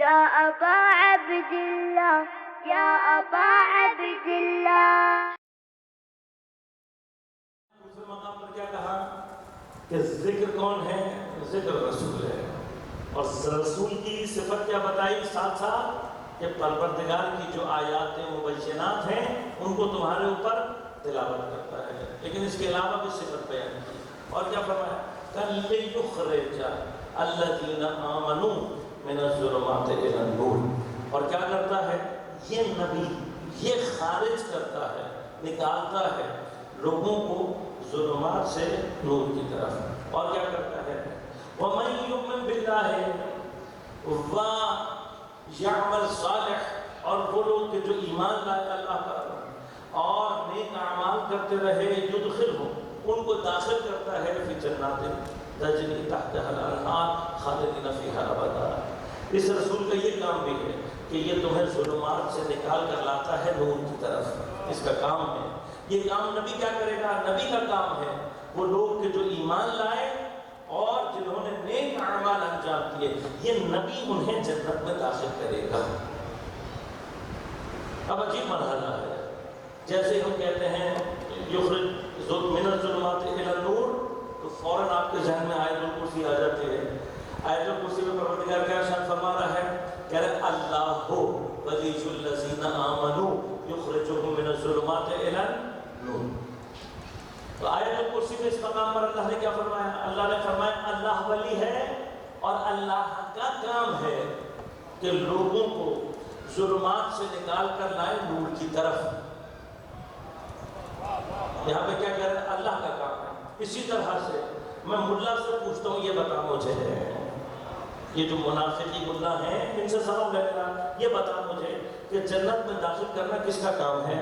يا أبا عبد الله يا أبا عبد الله. دوسرے مقام پر کیا کہا کہ ذکر کون ہے؟ ذکر رسول ہے. اور رسول کی صفت کیا بتائی ساتھ ساتھ کہ پروردگار کی جو آیات مبینات ہیں ان کو تمہارے اوپر تلاوت کرتا ہے. لیکن اس کے علاوہ بھی صفت بیان کی اور کیا فرمایا لِيُخْرِجَ الَّذِينَ آمَنُوا مِنَ الظُّلُمَاتِ إِلَى النُّورِ. اور کیا کرتا ہے یہ نبی؟ یہ خارج کرتا ہے، نکالتا ہے لوگوں کو ظلمات سے نور کی طرف. اور کیا کرتا ہے وَمَن يُؤْمِن بِاللَّهِ وَيَعْمَلْ صَالِحًا. اور وہ لوگ کہ جو ایمان لائے اللہ پر اور نیک اعمال کرتے رہے يُدْخِلْهُمْ ان کو داخل کرتا ہے فی جنات تجری تحتها الانہار خالدین فیہا ابدا. اس رسول کا یہ کام بھی ہے کہ یہ تمہیں ظلمات سے نکال کر لاتا ہے نور کی طرف. اس کا کام ہے. یہ کام نبی کیا کرے گا؟ نبی کا کام ہے وہ لوگ کہ جو ایمان لائے اور جنہوں نے نیک اعمال انجام دیے یہ نبی انہیں جنت میں داخل کرے گا. اب عجیب مرحلہ ہے. جیسے ہم کہتے ہیں یخرج من الظلمات الی النور تو فوراً آپ کے ذہن میں آیت الکرسی آ جاتی ہے. آیت الکرسی میں پروردگار کیا ارشاد فرما رہا ہے؟ کہہ رہے اللہ ولی الذین آمنوا یخرجهم من الظلمات الی النور. تو آیت الکرسی میں اس مقام پر اللہ نے کیا فرمایا؟ اللہ نے فرمایا اللہ ولی ہے اور اللہ کا کام ہے کہ لوگوں کو ظلمات سے نکال کر لائے نور کی طرف. یہاں پہ کیا کہہ رہے ہیں؟ اللہ کا کام ہے. اسی طرح سے میں ملا سے پوچھتا ہوں یہ بتا مجھے یہ جو منافقی ملا ہیں ان سے سوال ہے میرا یہ بتا مجھے کہ جنت میں داخل کرنا کس کا کام ہے؟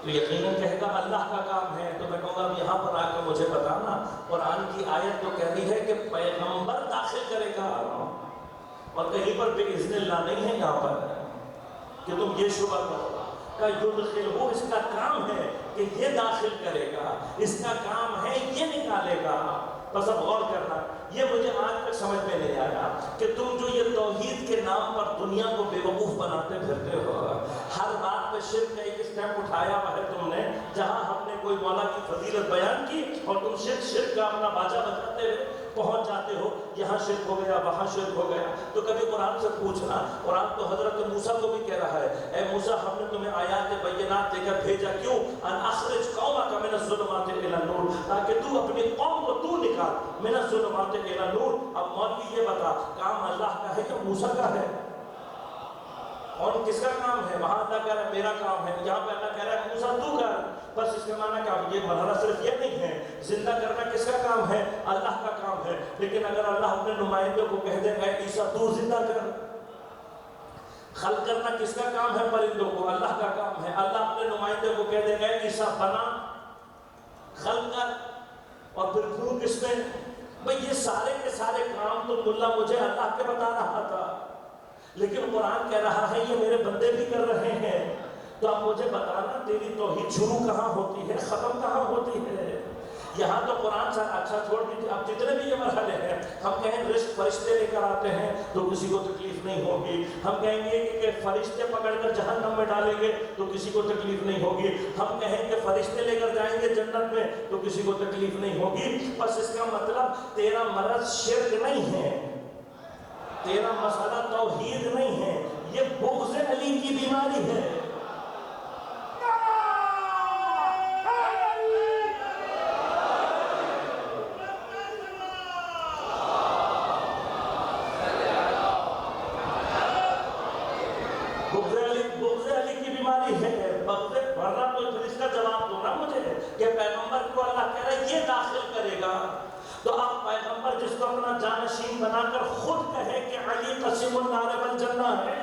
تو یقیناً کہے گا اللہ کا کام ہے. تو میں کہوں گا اب یہاں پر آ کے مجھے بتانا قرآن کی آیت تو کہہ رہی ہے کہ پیغمبر داخل کرے گا اور کہیں پر بِإِذْنِ اللہ نہیں ہے یہاں پر کہ تم یہ شبہ کرو کا یدخلہ. اس کا کام ہے کہ یہ داخل کرے گا. اس کا کام ہے یہ نکالے گا. بس اب غور کرنا یہ مجھے آج تک سمجھ میں نہیں آیا کہ تم جو یہ توحید کے نام پر دنیا کو بے وقوف بناتے پھرتے ہو ہر بات پہ شرک کا ایک اسٹیپ اٹھایا ہوا ہے تم نے. جہاں ہم نے کوئی مولا کی فضیلت بیان کی اور تم شرک کا اپنا باجا بجاتے ہوئے پہنچ جاتے ہو یہاں شرک ہو گیا وہاں شرک ہو گیا. تو کبھی قرآن سے پوچھنا. قرآن تو حضرت موسیٰ کو بھی کہہ رہا ہے اے موسیٰ ہم نے تمہیں آیات بینات دے کر بھیجا کیوں؟ ان اخرج قومک من الظلمات الی النور تاکہ تو اپنی قوم کو تو نکال من الظلمات الی النور. اب مولوی یہ بتا کام اللہ کا ہے کہ موسیٰ کا ہے؟ اور کس کا کام ہے؟ وہاں اللہ کہہ رہا ہے میرا کام ہے. یہاں پہ اللہ کہہ رہا ہے موسیٰ تو کر. بس اس کے معنی کیا یہ مرحلہ صرف یہ نہیں ہے زندہ کرنا کس کا کام ہے؟ اللہ کا کام ہے. لیکن اگر اللہ اپنے نمائندوں کو کہہ دے گا عیسیٰ تو زندہ کر. خلق کرنا کس کا کام ہے؟ پرندوں کو. اللہ کا کام ہے. اللہ اپنے نمائندے کو کہہ دے گا عیسیٰ بنا خلق کر اور پھر کیوں کس میں؟ بھئی یہ سارے کے سارے کام تو ملا مجھے اللہ کے بتا رہا تھا لیکن قرآن کہہ رہا ہے یہ میرے بندے بھی کر رہے ہیں. تو اب مجھے بتانا تیری توحید شروع کہاں ہوتی ہے ختم کہاں ہوتی ہے؟ یہاں تو قرآن سے اچھا چھوڑ دیجیے. اب جتنے بھی یہ مرحلے ہیں ہم کہیں رزق فرشتے لے کر آتے ہیں تو کسی کو تکلیف نہیں ہوگی. ہم کہیں گے کہ فرشتے پکڑ کر جہنم میں ڈالیں گے تو کسی کو تکلیف نہیں ہوگی. ہم کہیں کہ فرشتے لے کر جائیں گے جنت میں تو کسی کو تکلیف نہیں ہوگی. بس اس کا مطلب تیرا مرض شرک نہیں ہے, تیرا مسئلہ توحید نہیں ہے, یہ بغض علی کی بیماری ہے. بغض علی کی بیماری ہے. ورنہ تو پھر اس کا جواب دو نا مجھے کہ پیغمبر کو اللہ کہہ رہا ہے یہ داخل کرے گا. تو اب پیغمبر جس کو اپنا جانشین بنا کر خود کہے کہ علی قسم النار والجنہ ہے,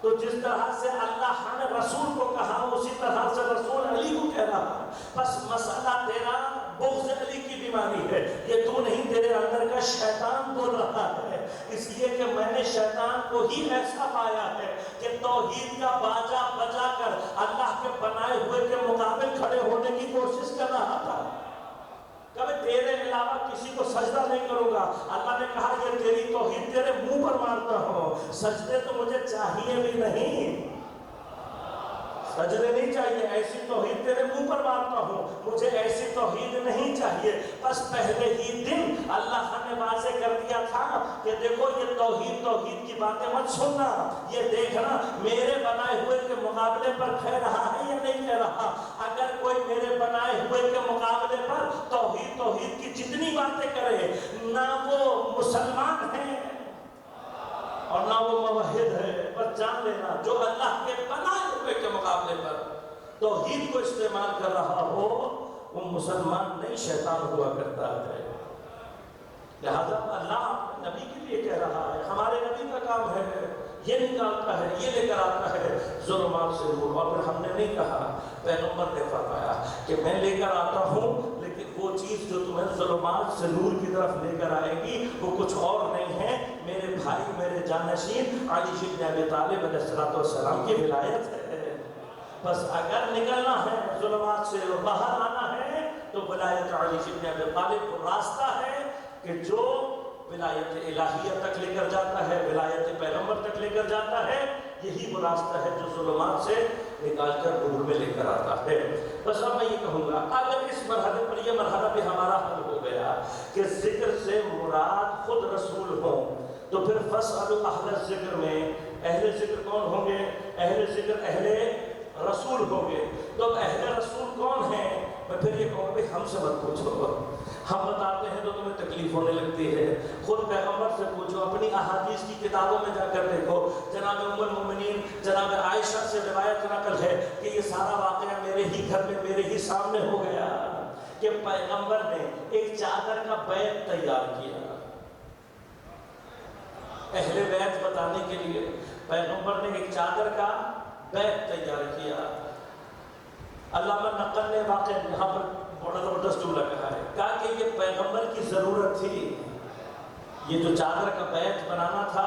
تو جس طرح سے اللہ نے رسول کو کہا اسی طرح سے رسول علی کو کہہ رہا. بس مسئلہ تیرا بغض علی کی بیماری ہے, یہ تو نہیں, تیرے اندر کا شیطان بول رہا ہے. اس لیے کہ میں نے شیطان کو ہی ایسا پایا ہے کہ توحید کا باجا بجا کر اللہ کے بنائے ہوئے کے مقابل کھڑے ہونے کی کوشش کر رہا تھا. کبھی تیرے علاوہ کسی کو سجدہ نہیں کروں گا. اللہ نے کہا یہ تیری توحید تیرے منہ پر مارتا ہوں. سجدے تو مجھے چاہیے بھی نہیں، سجدے نہیں چاہیے، ایسی توحید تیرے منہ پر مارتا ہوں، مجھے ایسی توحید نہیں چاہیے۔ بس پہلے ہی دن اللہ نے واضح کر دیا تھا کہ دیکھو یہ توحید کی باتیں مت سننا، یہ دیکھنا میرے بنائے ہوئے کے مقابلے پر کہہ رہا ہے یا نہیں کہہ رہا۔ اگر کوئی میرے بنائے ہوئے کے مقابلے پر توحید کی جتنی باتیں کرے، نہ وہ مسلمان ہے اور نہ وہ موحد ہے، بس جان لینا جو اللہ کے بنائے ہوئے کے مقابلے پر توحید کو استعمال کر رہا ہو وہ مسلمان نہیں، شیطان ہوا کرتا ہے۔ لہذا اللہ نبی کے لیے کہہ رہا ہے، ہمارے نبی کا کام ہے یہ نکالتا ہے، یہ لے کر آتا ہے ظلمات سے نور۔ اور پھر ہم نے نہیں کہا، پیغمبر نے فرمایا کہ میں لے کر آتا ہوں، لیکن وہ چیز جو تمہیں ظلمات سے نور کی طرف لے کر آئے گی وہ کچھ اور نہیں ہے، میرے بھائی میرے جانشین علی بن ابی طالب علیہ السلام کی ولایت ہے۔ بس اگر نکلنا ہے ظلمات سے اور باہر آنا ہے تو ولایت علی بن ابی طالب وہ راستہ ہے کہ جو ولایت الہیہ تک لے کر جاتا ہے، ولایت پیغمبر تک لے کر جاتا ہے، یہی وہ راستہ ہے جو ظلمات سے نکال کر نور میں لے کر آتا ہے۔ بس اب میں یہ کہوں گا، اگر اس مرحلے پر یہ مرحلہ بھی ہمارا حل ہو گیا کہ ذکر سے مراد خود رسول ہوں، تو پھر فَاسْأَلُوا أَهْلَ الذِّكْرِ میں اہل ذکر کون ہوں گے؟ اہل ذکر اہل رسول ہوں گے۔ تو اہل رسول کون ہیں؟ میں پھر یہ کہوں کہ ہم سے مت پوچھو، ہم بتاتے ہیں تو تمہیں تکلیف ہونے لگتی ہے، خود پیغمبر سے پوچھو، اپنی احادیث کی کتابوں میں جا کر دیکھو۔ جناب ام المومنین جناب عائشہ سے روایت نقل ہے کہ یہ سارا واقعہ میرے ہی گھر میں میرے ہی سامنے ہو گیا کہ پیغمبر نے ایک چادر کا بیت تیار کیا اہل بیت بتانے کے لیے۔ پیغمبر نے ایک چادر کا بیت تیار کیا۔ علامہ نقل نے واقعہ یہاں پر بڑا زبردست جملہ کہا ہے، کہا کہ یہ پیغمبر کی ضرورت تھی، یہ جو چادر کا بیت بنانا تھا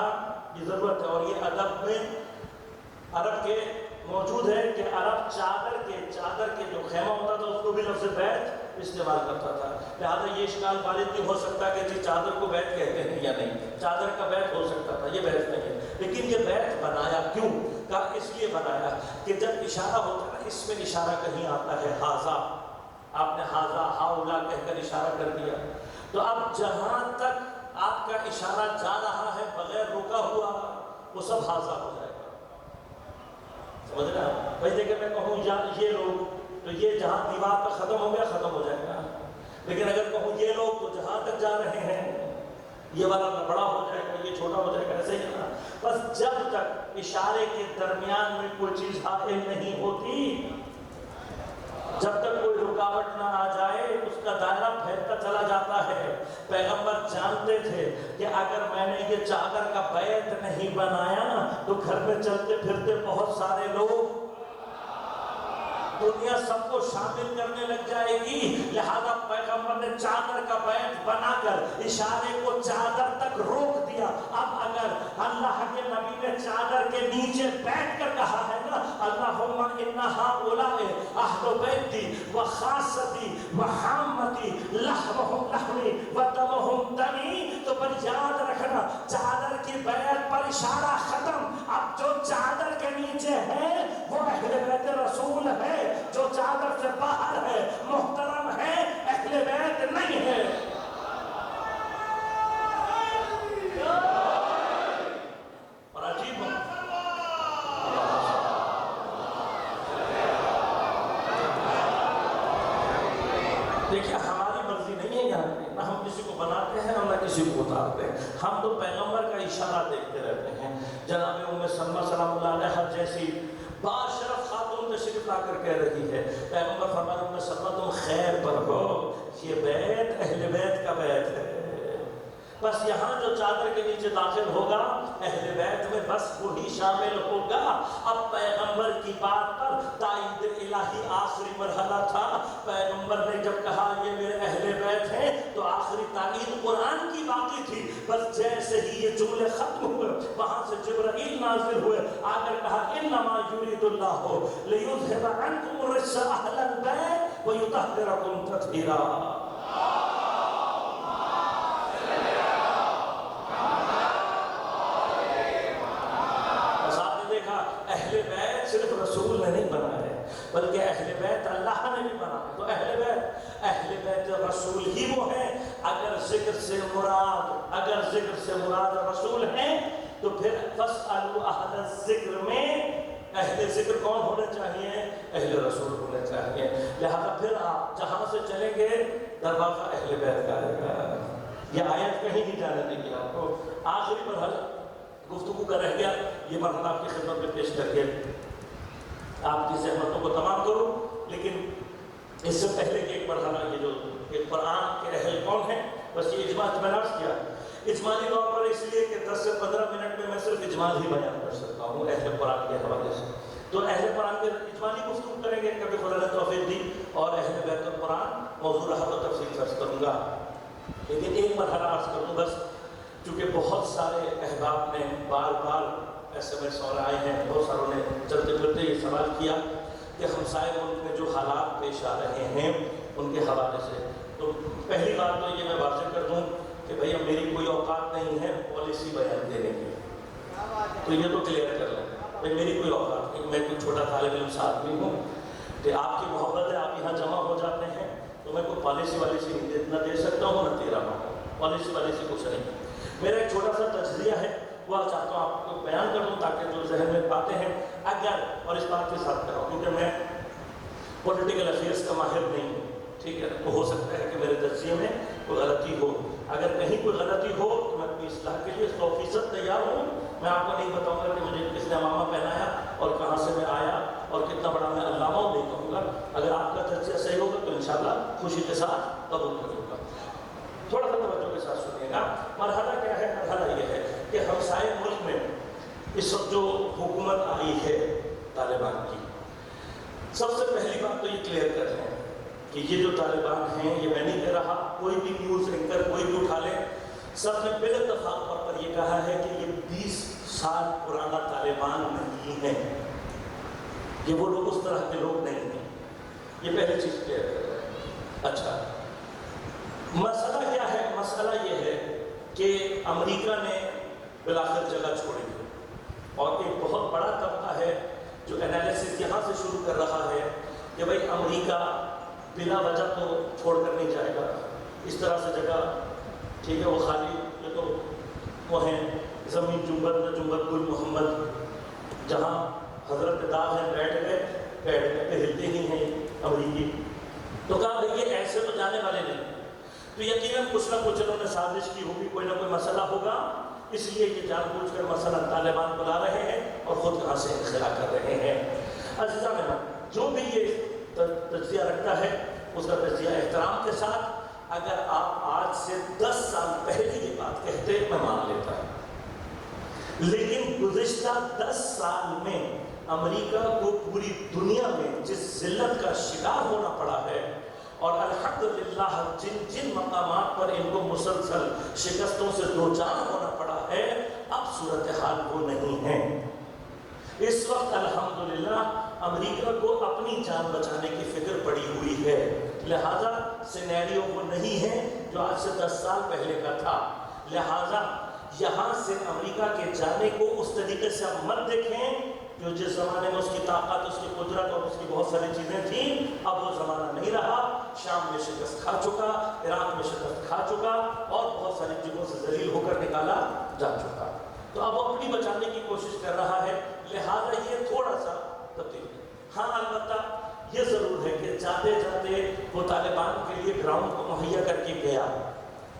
یہ ضرورت ہے۔ اور یہ ادب میں عرب کے موجود ہے کہ عرب چادر کے جو خیمہ ہوتا تھا اس کو بھی لفظ بیت استعمال کرتا تھا۔ لہٰذا یہ اشکال وارد نہیں ہو سکتا کہ جی چادر کو بیت کہتے ہیں یا نہیں، چادر کا بیت ہو سکتا تھا، یہ بیت نہیں ہے۔ لیکن یہ بیت بنایا کیوں؟ کہا اس لیے بنایا کہ جب اشارہ ہوتا ہے، اس میں اشارہ کہیں آتا ہے ہاذا، آپ نے ہاذا ہاؤلا کہہ کر اشارہ کر دیا، تو اب جہاں تک آپ کا اشارہ جا رہا ہے بغیر رکا ہوا وہ سب ہاذا ہو جائے گا۔ سمجھ رہے ہیں؟ بھائی دیکھیں میں کہوں یا یہ لوگ، تو یہ جہاں دیوار پہ ختم ہو گیا ختم ہو جائے گا، لیکن اگر کہوں یہ لوگ تو جہاں تک جا رہے ہیں یہ والا بڑا ہو جائے گا، یہ چھوٹا ہو جائے گا، ایسے ہی نا۔ بس جب تک اشارے کے درمیان میں کوئی چیز حائل نہیں ہوتی، جب تک کوئی رکاوٹ نہ آ جائے اس کا دائرہ پھیلتا چلا جاتا ہے۔ پیغمبر جانتے تھے کہ اگر میں نے یہ چادر کا بیت نہیں بنایا تو گھر میں چلتے پھرتے بہت سارے لوگ، دنیا سب کو شامل کرنے لگ جائے گی، لہذا پیغمبر نے چادر کا بیت بنا کر اشارے کو چادر تک روک دیا۔ اب اگر اللہ کے نبی نے چادر کے نیچے بیٹھ کر کہا ہے نا اللہم ان ہؤلاء اہل بیتی وخاصتی وحامتی لحمہم لحمی ودمہم دمی، تو پر یاد رکھنا چادر کی بیت پر اشارہ ختم۔ اب جو چادر کے نیچے ہے وہ اہل بیت رسول ہے، جو چادر سے باہر ہے محترم ہے، اہل بیت نہیں ہے۔ اور عجیب ہو دیکھیے ہماری مرضی نہیں ہے یہاں پہ، نہ ہم کسی کو بناتے ہیں اور نہ کسی کو اتارتے ہیں، ہم تو پیغمبر کا اشارہ دیکھتے رہتے ہیں۔ جناب ام سلمہ سلام اللہ علیہ جیسی باشرف خاتون تشریف لا کر کہہ رہی ہے، پیغمبر فرمایا ام سلمہ تم خیر پر ہو، یہ بیت اہل بیت کا بیت ہے۔ بس یہاں جو چادر کے نیچے داخل ہوگا اہل بیت میں بس وہی شامل ہوگا۔ اب پیغمبر کی بات پر تائید الہی آخری مرحلہ تھا، پیغمبر نے جب کہا یہ میرے اہل بیت ہیں تو آخری تائید قرآن کی باقی تھی۔ بس جیسے ہی یہ جملے ختم ہوئے وہاں سے جبرائیل نازل ہوئے، آ کر کہا انما یرید اللہ لیذھب عنکم الرجس اہل البیت ویطہرکم تطہیرا۔ صرف رسول نے نہیں بنائے بلکہ اہل بیت اللہ نے بھی بنائے. تو اہل بیت رسول ہی وہ ہیں. اگر ذکر سے مراد رسول ہیں تو پھر فاسألوا اہل الذکر میں اہل ذکر کون ہونے چاہیے؟ اہل رسول ہونے چاہیے. لہذا پھر آپ جہاں سے چلیں گے دروازہ اہل بیت کا آئے گا. یہ آیت کہیں نہیں جانے دیں گے آپ کو. آخری مرحلہ گفتگو کا رہ گیا، یہ مرحلہ آپ کی خدمت میں پیش کر کے آپ کی زحمتوں کو تمام کروں. لیکن اس سے پہلے کہ ایک مرحلہ یہ جو قرآن کے اہل کون ہیں، بس یہ اجمال میں عرض کیا اجمالی طور پر، اس لیے کہ 10 سے 15 منٹ میں صرف اجمال ہی بیان کر سکتا ہوں اہل قرآن کے حوالے سے. تو اہل قرآن کے اجمالی گفتگو کریں گے کبھی خدا نے توفیق دی، اور اہل بیت القرآن موضوع رہا تو تفصیل عرض کروں گا. لیکن ایک مرحلہ عرض کر دوں بس، چونکہ بہت سارے احباب نے بار SMS اور آئے ہیں، بہت ساروں نے چلتے پھرتے یہ سوال کیا کہ ہمسائے ملک میں جو حالات پیش آ رہے ہیں ان کے حوالے سے. تو پہلی بات تو یہ میں واضح کر دوں کہ بھئی اب میری کوئی اوقات نہیں ہے پالیسی بیان دینے کی، تو یہ تو کلیئر کر لیں. بھئی میری کوئی اوقات نہیں، میں کوئی چھوٹا طالب علم سا آدمی ہوں کہ آپ کی محبت ہے، آپ یہاں جمع ہو جاتے ہیں، تو میں کوئی پالیسی والیسی نہ دے سکتا ہوں نہ دے رہا ہوں. پالیسی والیسی کچھ نہیں. میرا ایک چھوٹا سا تجزیہ ہے، وہ چاہتا ہوں آپ کو بیان کر دوں تاکہ جو ذہن میں باتیں ہیں اگر، اور اس بات کے ساتھ کر رہا ہوں کیونکہ میں پولیٹیکل افیئرس کا ماہر نہیں ہوں، ٹھیک ہے، تو ہو سکتا ہے کہ میرے تجزیے میں کوئی غلطی ہو. اگر کہیں کوئی غلطی ہو تو میں اپنی اصلاح کے لیے 100% تیار ہوں. میں آپ کو نہیں بتاؤں گا کہ مجھے کس نے امامہ پہنایا اور کہاں سے میں آیا اور کتنا بڑا میں علامہ ہوں، نہیں کہوں گا. اگر آپ کا تجزیہ صحیح ہوگا تو انشاءاللہ خوشی کے ساتھ قبول کروں گا. تھوڑا سا توجہ کے ساتھ سنیے گا. مرحلہ کیا ہے؟ مرحلہ یہ ہے کہ ہمسائے ملک میں اس وقت جو حکومت آئی ہے طالبان کی، سب سے پہلی بات تو یہ کلیئر کر لیں کہ یہ جو طالبان ہیں، یہ میں نہیں کہہ رہا، کوئی بھی نیوز اینکر کوئی بھی اٹھا لے، سب نے بال اتفاق طور پر یہ کہا ہے کہ یہ 20 سال پرانا طالبان نہیں ہے. یہ وہ لوگ اس طرح کے لوگ نہیں ہیں. یہ پہلی چیز کلیئر کر لیں. اچھا، مسئلہ کیا ہے؟ مسئلہ یہ ہے کہ امریکہ نے بالآخر جگہ چھوڑی ہے، اور ایک بہت بڑا طبقہ ہے جو انالیسس یہاں سے شروع کر رہا ہے کہ بھئی امریکہ بلا وجہ تو چھوڑ کر نہیں جائے گا. اس طرح سے جگہ ٹھیک ہے، وہ خالی یہ تو وہ ہیں زمین جنبت میں جنبت گل محمد، جہاں حضرت داغ ہیں بیٹھ گئے ہلتے ہی ہیں امریکی. تو کہا بھئی یہ ایسے تو جانے والے نہیں. تو یقیناً کچھ نہ کچھ انہوں نے سازش کی ہوگی، کوئی نہ کوئی مسئلہ ہوگا، اس لیے یہ جان بوجھ کر مسئلہ طالبان بلا رہے ہیں اور خود یہاں سے انخلا کر رہے ہیں. عزیزان میں جو بھی یہ تجزیہ رکھتا ہے اس کا تجزیہ احترام کے ساتھ، اگر آپ آج سے 10 سال پہلے یہ بات کہتے میں مان لیتا ہوں. لیکن گزشتہ 10 سال میں امریکہ کو پوری دنیا میں جس ذلت کا شکار ہونا پڑا ہے، اور الحمدللہ جن مقامات پر ان کو مسلسل شکستوں سے دوچار ہونا پڑا ہے، اب صورتحال وہ نہیں ہے. اس وقت الحمدللہ امریکہ کو اپنی جان بچانے کی فکر پڑی ہوئی ہے. لہذا سینیریو وہ نہیں ہے جو آج سے 10 سال پہلے کا تھا. لہذا یہاں سے امریکہ کے جانے کو اس طریقے سے اب مت دیکھیں جو جس زمانے میں اس کی طاقت، اس کی قدرت اور اس کی بہت ساری چیزیں تھیں. اب وہ زمانہ نہیں رہا. شام میں شکست کھا چکا، عراق میں شکست کھا چکا، اور بہت ساری چیزوں سے ذلیل ہو کر نکالا جا چکا. تو اب وہ اپنی بچانے کی کوشش کر رہا ہے. لہذا یہ تھوڑا سا تبدیل ہے. ہاں البتہ یہ ضرور ہے کہ جاتے جاتے وہ طالبان کے لیے گراؤنڈ کو مہیا کر کے گیا.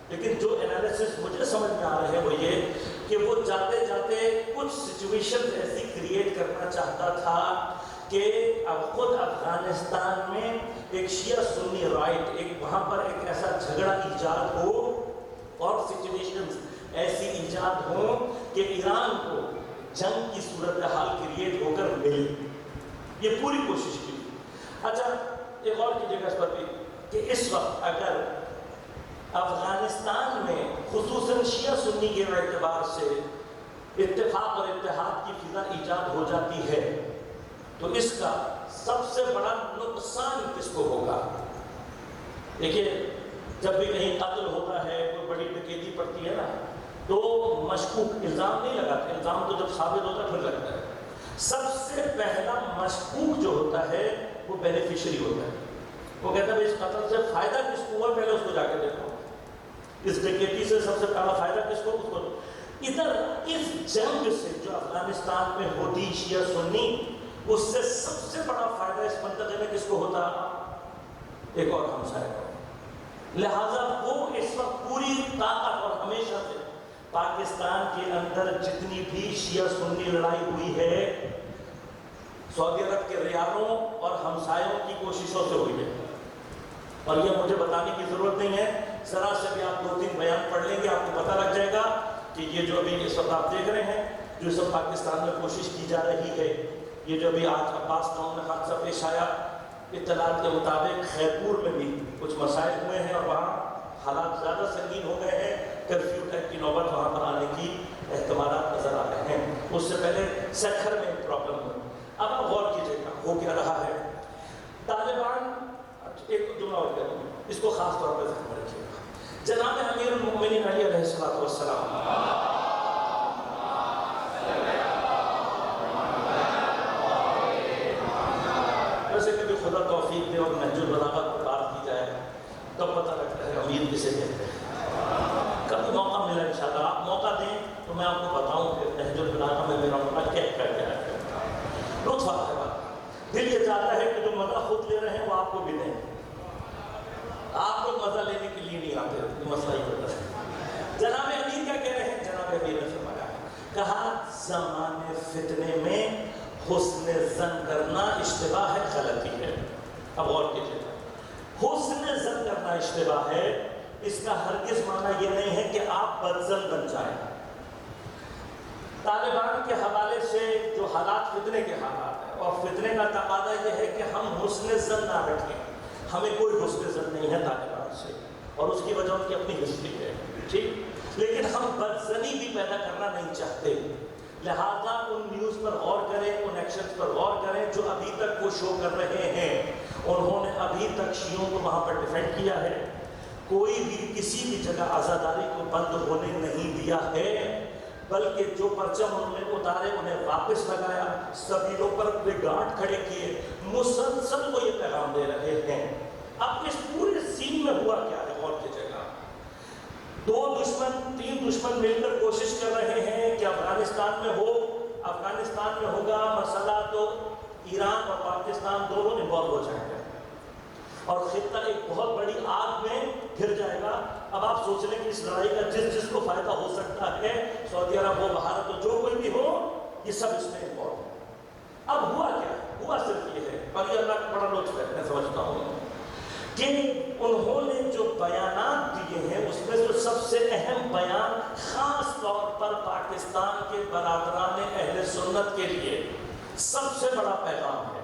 لیکن جو انالیسس مجھے سمجھ میں آ رہے ہیں وہ یہ کہ وہ جاتے جاتے کچھ سچویشن ایسی کریٹ کرنا چاہتا تھا کہ اب خود افغانستان میں ایک شیعہ سنی رائٹ، ایک وہاں پر ایک ایسا جھگڑا ایجاد ہو اور سچویشن ایسی ایجاد ہوں کہ ایران کو جنگ کی صورتحال کریٹ ہو کر ملے. یہ پوری کوشش کی. اچھا ایک اور چیز اس پر بھی کہ اس وقت اگر افغانستان میں خصوصاً شیعہ سنی کے اعتبار سے اتفاق اور اتحاد کی فضا ایجاد ہو جاتی ہے تو اس کا سب سے بڑا نقصان کس کو ہوگا؟ دیکھیے جب بھی کہیں قتل ہوتا ہے، کوئی بڑی ڈکیتی پڑتی ہے نا، تو مشکوک الزام نہیں لگاتے. الزام تو جب ثابت ہوتا ہے پھر لگتا ہے. سب سے پہلا مشکوک جو ہوتا ہے وہ بینیفیشری ہوتا ہے. وہ کہتا ہے اس قتل سے فائدہ کس کو ہوا، پہلے اس کو جا کے دیکھو. اس ڈکیتی سے سب سے پہلا فائدہ کس کو، اس کو. ادھر اس جنگ سے جو افغانستان میں ہوتی شیعہ سنی، اس سے سب سے بڑا فائدہ اس منطقے میں کس کو ہوتا، ایک اور ہمسائے کو. لہذا وہ اس وقت پوری طاقت اور ہمیشہ سے پاکستان کے اندر جتنی بھی شیعہ سنی لڑائی ہوئی ہے سعودی عرب کے ریالوں اور ہمسایوں کی کوششوں سے ہوئی ہے. اور یہ مجھے بتانے کی ضرورت نہیں ہے، ذرا سے بھی آپ 2-3 بیان پڑھ لیں گے آپ کو پتہ لگ جائے گا کہ یہ جو ابھی اس وقت آپ دیکھ رہے ہیں جو سب پاکستان میں کوشش کی جا رہی ہے، یہ جو ابھی آج عباس ٹاؤن میں حادثہ پیش آیا، اطلاعات کے مطابق خیرپور میں بھی کچھ مسائل ہوئے ہیں اور وہاں حالات زیادہ سنگین ہو گئے ہیں. کرفیو ٹائپ کی نوبت وہاں پر آنے کی احتمالات نظر آ رہے ہیں. اس سے پہلے سکھر میں ایک پرابلم ہوئی. اب آپ غور کیجیے گا ہو کیا رہا ہے. طالبان، ایک جملہ اور کہہ دوں اس کو خاص طور پر ذہن میں رکھیے گا. جناب امیر المؤمنین علی علیہ السلام ویسے کبھی خدا توفیق دے اور نہج البلاغہ پر بات کی جائے تب پتہ لگتا ہے امیر کسے کہتے ہیں. کبھی موقع ملا انشاءاللہ آپ موقع دیں تو میں آپ کو بتاؤں کہ نہج البلاغہ میں میرا موقع کیا کیا ہے. لطف آتا ہے بات. دل یہ چاہتا ہے کہ جو مزہ خود لے رہے ہیں وہ آپ کو بھی دیں. آپ لوگ مزہ لینے کے لیے نہیں آتے، یہ مسئلہ ہی ہوتا ہے. جناب امیر کیا کہہ رہے ہیں؟ جناب امیر نے فرمایا، کہا زمانے فتنے میں حسن ظن کرنا اشتباہ ہے، غلطی ہے. اب اور کیجیے گا، حسن ظن کرنا اشتباہ ہے، اس کا ہرگز معنی یہ نہیں ہے کہ آپ بدظن بن جائیں. طالبان کے حوالے سے جو حالات فتنے کے حالات ہیں اور فتنے کا تقاضا یہ ہے کہ ہم حسن ظن نہ رکھیں. ہمیں کوئی حسن ظن نہیں ہے طالبان سے اور اس کی وجہ ان کی اپنی ہسٹری ہے، ٹھیک، لیکن ہم بدظنی بھی پیدا کرنا نہیں چاہتے. لہذا ان نیوز پر غور کریں، ان ایکشنز پر غور کریں جو ابھی تک وہ شو کر رہے ہیں. انہوں نے ابھی تک شیعوں کو وہاں پر ڈیفینڈ کیا ہے، کوئی بھی کسی بھی جگہ آزاداری کو بند ہونے نہیں دیا ہے، بلکہ جو پرچم انہوں نے اتارے انہیں واپس لگایا، سبیلوں پر اپنے گارڈ کھڑے کیے، مسلسل وہ یہ پیغام دے رہے ہیں. اب اس پورے سین میں ہوا کیا ہے غور کیجیے گا. 2 دشمن 3 دشمن مل کر کوشش کر رہے ہیں کہ افغانستان میں ہو، افغانستان میں ہوگا مسئلہ تو ایران اور پاکستان دونوں انوالو ہو جائیں گے اور خطہ ایک بہت بڑی آگ میں گر جائے گا. اب آپ سوچ لیں کہ اس لڑائی کا جس کو فائدہ ہو سکتا ہے، سعودی عرب ہو، بھارت ہو، جو کوئی بھی ہو، یہ سب اس میں انوالو ہے. اب ہوا کیا ہے؟ ہوا صرف یہ ہے، اور یہ اللہ کا بڑا لطف ہے، میں سمجھتا ہوں کہ انہوں نے جو بیانات دیے ہیں اس میں جو سب سے اہم بیان خاص طور پر پاکستان کے برادران اہل سنت کے لیے سب سے بڑا پیغام ہے،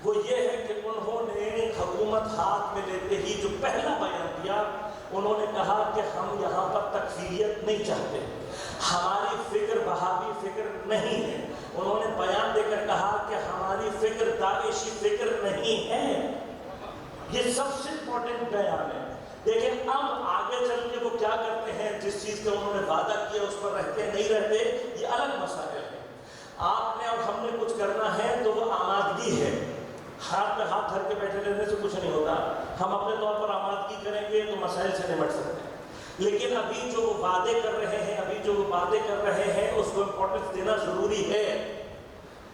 وہ یہ ہے کہ انہوں نے حکومت ہاتھ میں لیتے ہی جو پہلا بیان دیا، انہوں نے کہا کہ ہم یہاں پر تکفیریت نہیں چاہتے، ہماری فکر وہابی فکر نہیں ہے. انہوں نے بیان دے کر کہا کہ ہماری فکر داعشی فکر نہیں ہے. یہ سب سے امپورٹنٹ بیان ہے. لیکن اب آگے چل کے وہ کیا کرتے ہیں، جس چیز کا انہوں نے وعدہ کیا اس پر رہتے نہیں رہتے، یہ الگ مسائل ہے. آپ نے اور ہم نے کچھ کرنا ہے تو وہ آمادگی ہے. ہاتھ پہ ہاتھ دھر کے بیٹھے رہنے سے کچھ نہیں ہوتا. ہم اپنے طور پر آمادگی کریں گے تو مسائل سے نمٹ سکتے ہیں. لیکن ابھی جو وہ وعدے کر رہے ہیں، ابھی جو وہ باتیں کر رہے ہیں، اس کو امپورٹنس دینا ضروری ہے.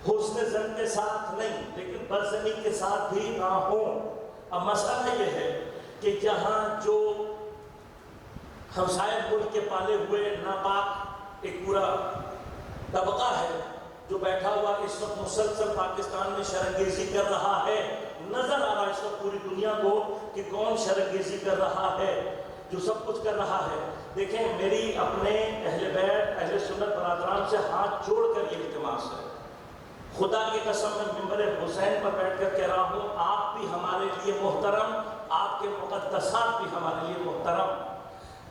حسن ظن کے ساتھ نہیں لیکن بدظنی کے ساتھ بھی نہ ہو. اب مسئلہ یہ ہے کہ جہاں جو ہمسائے ملک کے پالے ہوئے ناپاک ایک پورا طبقہ ہے جو بیٹھا ہوا اس وقت مسلسل پاکستان میں شرنگیزی کر رہا ہے، نظر آ رہا ہے اس وقت پوری دنیا کو کہ کون شرنگیزی کر رہا ہے، جو سب کچھ کر رہا ہے. دیکھیں میری اپنے اہل بیت اہل سنت برادران سے ہاتھ جوڑ کر یہ التماس ہے، خدا کی قسم میں ممبر حسین پر بیٹھ کر کہہ رہا ہوں، آپ بھی ہمارے لیے محترم، آپ کے مقدسات بھی ہمارے لیے محترم.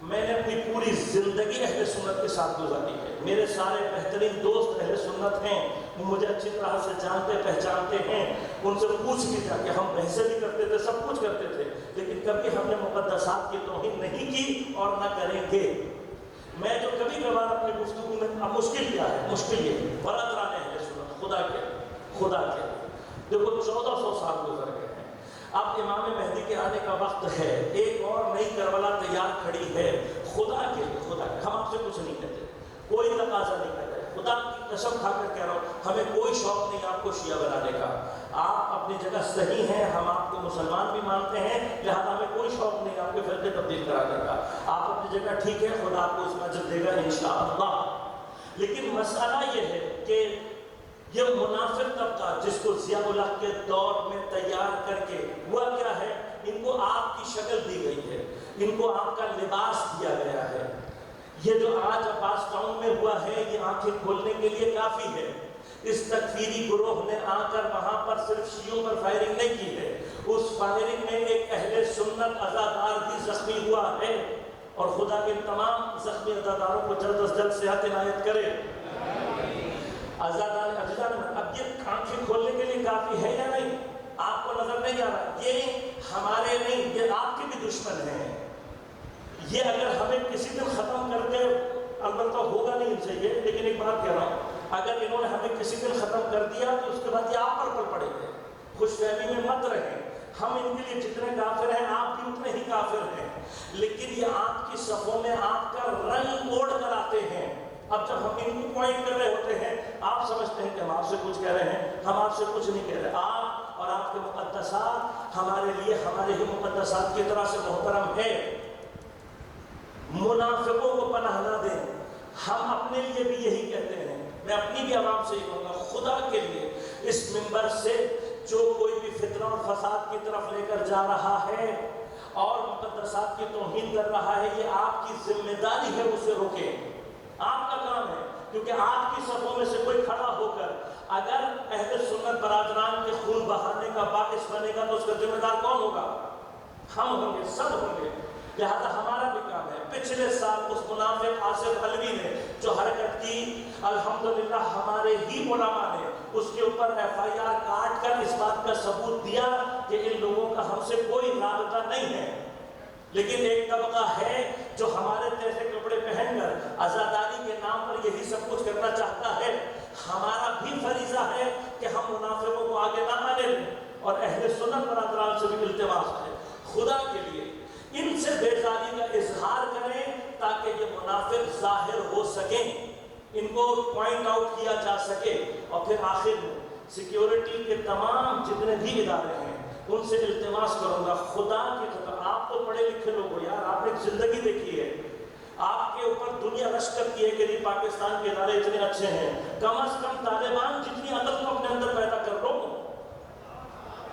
میں نے اپنی پوری زندگی اہل سنت کے ساتھ گزاری ہے. میرے سارے بہترین دوست اہل سنت ہیں، وہ مجھے اچھی طرح سے جانتے پہچانتے ہیں. ان سے پوچھ لیجیے کہ ہم بحثیں بھی کرتے تھے، سب کچھ کرتے تھے، لیکن کبھی ہم نے مقدسات کی توہین نہیں کی اور نہ کریں گے. میں جو کبھی کبھار اپنی گفتگو میں اب مشکل کیا ہے، مشکل یہ برادران اہل سنت خدا کے خدا کے لیے. دیکھو 1400 سال گزر گئے ہیں، اب امام مہدی کے آنے کا وقت ہے، ایک اور نئی کربلا تیار کھڑی ہے خدا کے لیے. خدا کے ہم آپ سے کچھ نہیں کہتے، کوئی تقاضا نہیں کرتے، خدا کی قسم کھا کر کہہ رہا ہوں ہمیں کوئی شوق نہیں آپ کو شیعہ بنانے کا. آپ اپنی جگہ صحیح ہیں، ہم آپ کو مسلمان بھی مانتے ہیں، لہذا ہمیں کوئی شوق نہیں آپ کے فرقے تبدیل کرانے کا. آپ اپنی جگہ ٹھیک ہے، خدا آپ کو اس میں اجر دے گا انشاءاللہ. لیکن مسئلہ یہ ہے کہ یہ منافق طبقہ جس کو ضیاء الحق کے دور میں تیار کر کے ہوا کیا ہے، ان کو آپ کی شکل دی گئی ہے، ان کو آپ کا لباس دیا گیا ہے. یہ جو آج عباس ٹاؤن میں ہوا ہے یہ آنکھیں کھولنے کے لیے کافی ہے. اس تکفیری گروہ نے آ کر وہاں پر صرف شیعوں پر فائرنگ نہیں کی ہے، اس فائرنگ میں ایک اہل سنت عزادار بھی زخمی ہوا ہے، اور خدا کے تمام زخمی عزاداروں کو جلد از جلد صحت عنایت کرے. اب یہ آنکھیں کھولنے کے لیے کافی ہے یا نہیں؟ آپ کو نظر نہیں آ رہا؟ یہ ہمارے نہیں، یہ آپ کے بھی دشمن ہیں. یہ اگر ہمیں کسی دن ختم کر کے، البتہ ہوگا نہیں ان سے یہ، لیکن ایک بات کہہ رہا ہوں، اگر انہوں نے ہمیں کسی دن ختم کر دیا تو اس کے بعد یہ آپ پر پل پڑیں گے. خوش فہمی میں مت رہیں، ہم ان کے لیے جتنے کافر ہیں آپ بھی اتنے ہی کافر ہیں، لیکن یہ آپ کی صفوں میں آپ کا رنگ اوڑھ کر آتے ہیں. اب جب ہم ان کو پوائنٹ کر رہے ہوتے ہیں آپ سمجھتے ہیں کہ ہم آپ سے کچھ کہہ رہے ہیں، ہم آپ سے کچھ نہیں کہہ رہے. آپ اور آپ کے مقدسات ہمارے لیے ہمارے ہی مقدسات کی طرح سے محترم ہے. منافقوں کو پناہ نہ دیں. ہم اپنے لیے بھی یہی کہتے ہیں، میں اپنی بھی عوام سے یہ کہوں گا، خدا کے لیے اس منبر سے جو کوئی بھی فتنہ اور فساد کی طرف لے کر جا رہا ہے اور مقدسات کی توہین کر رہا ہے، یہ آپ کی ذمہ داری ہے اسے روکیں. آپ کا کام ہے، کیونکہ آپ کی صفوں میں سے کوئی کھڑا ہو کر اگر اہل سنت برادران کے خون بہانے کا باعث بنے گا تو اس کا ذمہ دار کون ہوگا؟ ہم ہوں گے، سب ہوں گے. لہذا ہمارا بھی کام ہے. پچھلے سال اس منافق آصف حلوی نے جو حرکت کی، الحمدللہ ہمارے ہی علماء نے اس کے اوپر FIR کاٹ کر اس بات کا ثبوت دیا کہ ان لوگوں کا ہم سے کوئی رابطہ نہیں ہے. لیکن ایک طبقہ ہے جو ہمارے جیسے کپڑے پہن کر عزاداری کے نام پر یہی سب کچھ کرنا چاہتا ہے. ہمارا بھی فریضہ ہے کہ ہم منافقوں کو آگے نہ آنے دیں، اور اہل سنت برادران سے بھی التماس ہے خدا کے لیے ان سے بیزاری کا اظہار کریں تاکہ یہ منافق ظاہر ہو سکیں، ان کو پوائنٹ آؤٹ کیا جا سکے. اور پھر آخر میں سیکیورٹی کے تمام جتنے بھی ادارے ہیں ان سے التماس کروں گا، خدا کی خاطر آپ تو پڑھے لکھے لوگ ہو یار، آپ نے زندگی دیکھی ہے، آپ کے اوپر دنیا رشک کرتی ہے کہ نہیں پاکستان کے ادارے اتنے اچھے ہیں. کم از کم طالبان جتنی عقل تو اپنے اندر پیدا کر لو،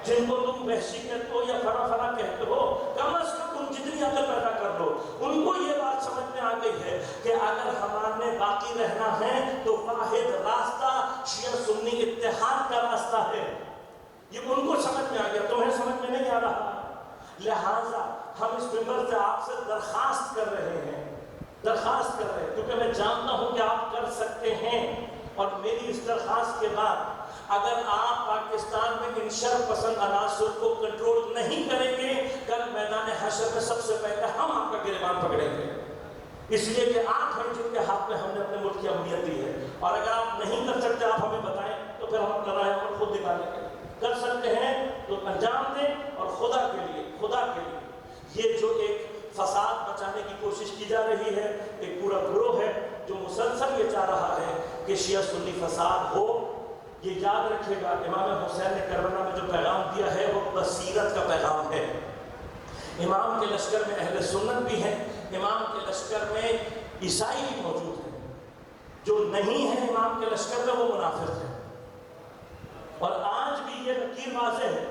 جن کو تم وحشی کہتے ہو یا فرا فرا کہتے ہو، کم از کم تم جتنی عقل پیدا کر لو. ان کو یہ بات سمجھ میں آ گئی ہے کہ اگر ہمارے باقی رہنا ہے تو واحد راستہ شیعہ سنی اتحاد کا راستہ ہے. یہ ان کو سمجھ میں آ گیا، تمہیں سمجھ میں نہیں آ رہا. لہٰذا ہم اس منبر سے آپ سے درخواست کر رہے ہیں، کیونکہ میں جانتا ہوں کہ آپ کر سکتے ہیں. اور میری اس درخواست کے بعد اگر آپ پاکستان میں ان شر پسند عناصر کو کنٹرول نہیں کریں گے، کل میدان حشر میں سب سے پہلے ہم آپ کا گریبان پکڑیں گے. اس لیے کہ آپ ہیں جن کے ہاتھ میں ہم نے اپنے ملک کی امنیت دی ہے، اور اگر آپ نہیں کر سکتے آپ ہمیں بتائیں تو پھر ہم لڑائی ہم خود نکالیں گے. کر سکتے ہیں تو انجام دیں، اور خدا کے لیے یہ جو ایک فساد بچانے کی کوشش کی جا رہی ہے، ایک پورا گروہ ہے جو مسلسل یہ چاہ رہا ہے کہ شیعہ سنی فساد ہو. یہ یاد رکھے گا امام حسین نے کربلا میں جو پیغام دیا ہے وہ بصیرت کا پیغام ہے. امام کے لشکر میں اہل سنت بھی ہیں، امام کے لشکر میں عیسائی بھی موجود ہیں، جو نہیں ہیں امام کے لشکر میں وہ منافق ہیں. اور آج بھی یہ لکیر واضح ہے،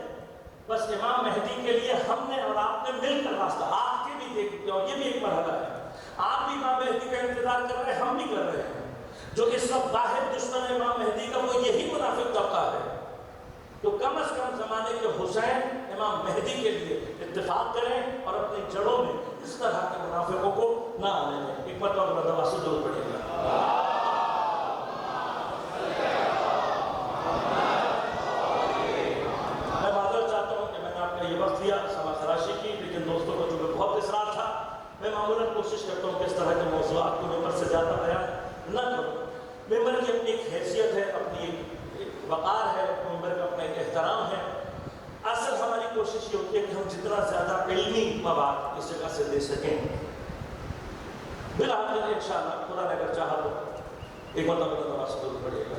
بس امام مہدی کے لیے ہم نے اور آپ نے مل کر راستہ، آپ کے بھی دیکھتے ہو، یہ بھی ایک مرحلہ ہے. آپ بھی امام مہدی کا انتظار کر رہے ہیں، ہم بھی کر رہے ہیں. جو اس وقت واحد دشمن ہے امام مہدی کا وہ یہی منافق طبقہ ہے. تو کم از کم زمانے کے حسین امام مہدی کے لیے اتفاق کریں اور اپنی جڑوں میں اس طرح کے منافقوں کو نہ آنے دیں. ایک مرتبہ دعا سے ضرور پڑھیے گا. میں معذرت چاہتا ہوں کہ میں نے آپ کا یہ وقت دیا سما خراشی کی، لیکن دوستوں کو جو بہت اصرار تھا، میں معمولاً کوشش کرتا ہوں کہ اس طرح کے موضوعات کو ممبر سے زیادہ بیان نہ کروں. ممبر کی اپنی ایک حیثیت ہے، اپنی ایک وقار ہے، کوشش یہ ہوتی ہے کہ ہم جتنا زیادہ علمی مواد اس جگہ سے دے سکیں. بالآخر انشاءاللہ خدا نے اگر چاہا تو ایک مرتبہ نماز ضرور پڑھے گا.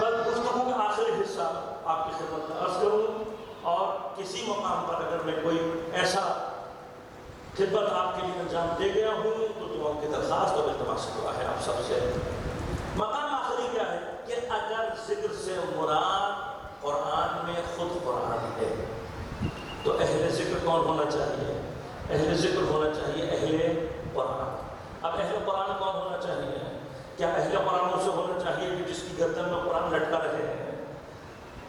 بس گفتگو کا آخری حصہ آپ کی خدمت میں عرض کروں اور کسی مقام پر اگر میں کوئی ایسا خدمت آپ کے لیے انجام دے گیا ہوں تو دعاؤں کی درخواست اور التماس دعا ہے آپ سب سے. مقام آخری کیا ہے کہ اگر ذکر سے مراد قرآن میں خود قرآن ہے تو اہل ذکر کون ہونا چاہیے؟ اہل ذکر ہونا چاہیے اہل قرآن. اب اہل قرآن کون ہونا چاہیے؟ کیا اہل قرآن سے ہونا چاہیے کہ جس کی گردن میں قرآن لٹکا رہے ہیں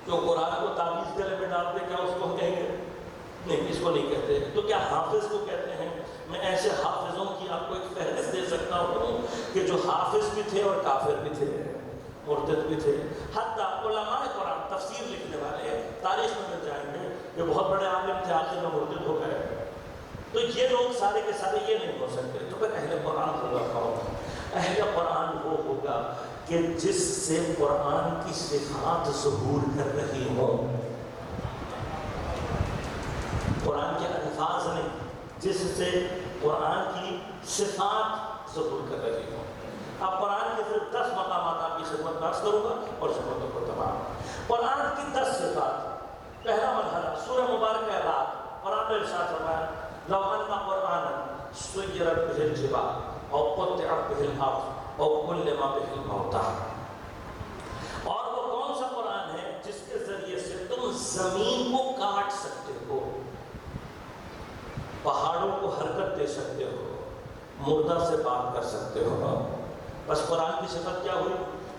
تو قرآن کو تعویذ گلے میں ڈال دے، کیا اس کو ہم کہیں گے؟ نہیں، اس کو نہیں کہتے. تو کیا حافظ کو کہتے ہیں؟ میں ایسے حافظوں کی آپ کو ایک فہرست دے سکتا ہوں کہ جو حافظ بھی تھے اور کافر بھی تھے، مرتد بھی تھے. حتیٰ علماء قرآن تفسیر لکھنے والے تاریخ میں مل جائیں گے کہ بہت بڑے عالم تھے آخر میں مرتد ہو گئے. تو یہ لوگ سارے کے سارے یہ نہیں ہو سکتے. تو پھر اہل قرآن ہوگا کون؟ اہل قرآن وہ ہوگا کہ جس سے قرآن کی صفات ظہور کر رہی ہوں. قرآن کے الفاظ نہیں، جس سے قرآن کی صفات ظہور کر رہی ہوں. اب قرآن کے صرف 10 مقامات آپ کی خدمت میں عرض کروں گا اور ضرورتوں کو تمام. قرآن کی 10 صفات. پہلا مرحلہ سورہ مبارکہ رات. قرآن نے ارشاد فرمایا لو ان قرآنا سیرت بہ الجبال او قطعت بہ الارض او کلم بہ الموتى. اور وہ کون سا قرآن ہے جس کے ذریعے سے تم زمین کو کاٹ سکتے ہو، پہاڑوں کو حرکت دے سکتے ہو، مردہ سے بات کر سکتے ہو. بس قرآن کی صفت کیا ہوئی؟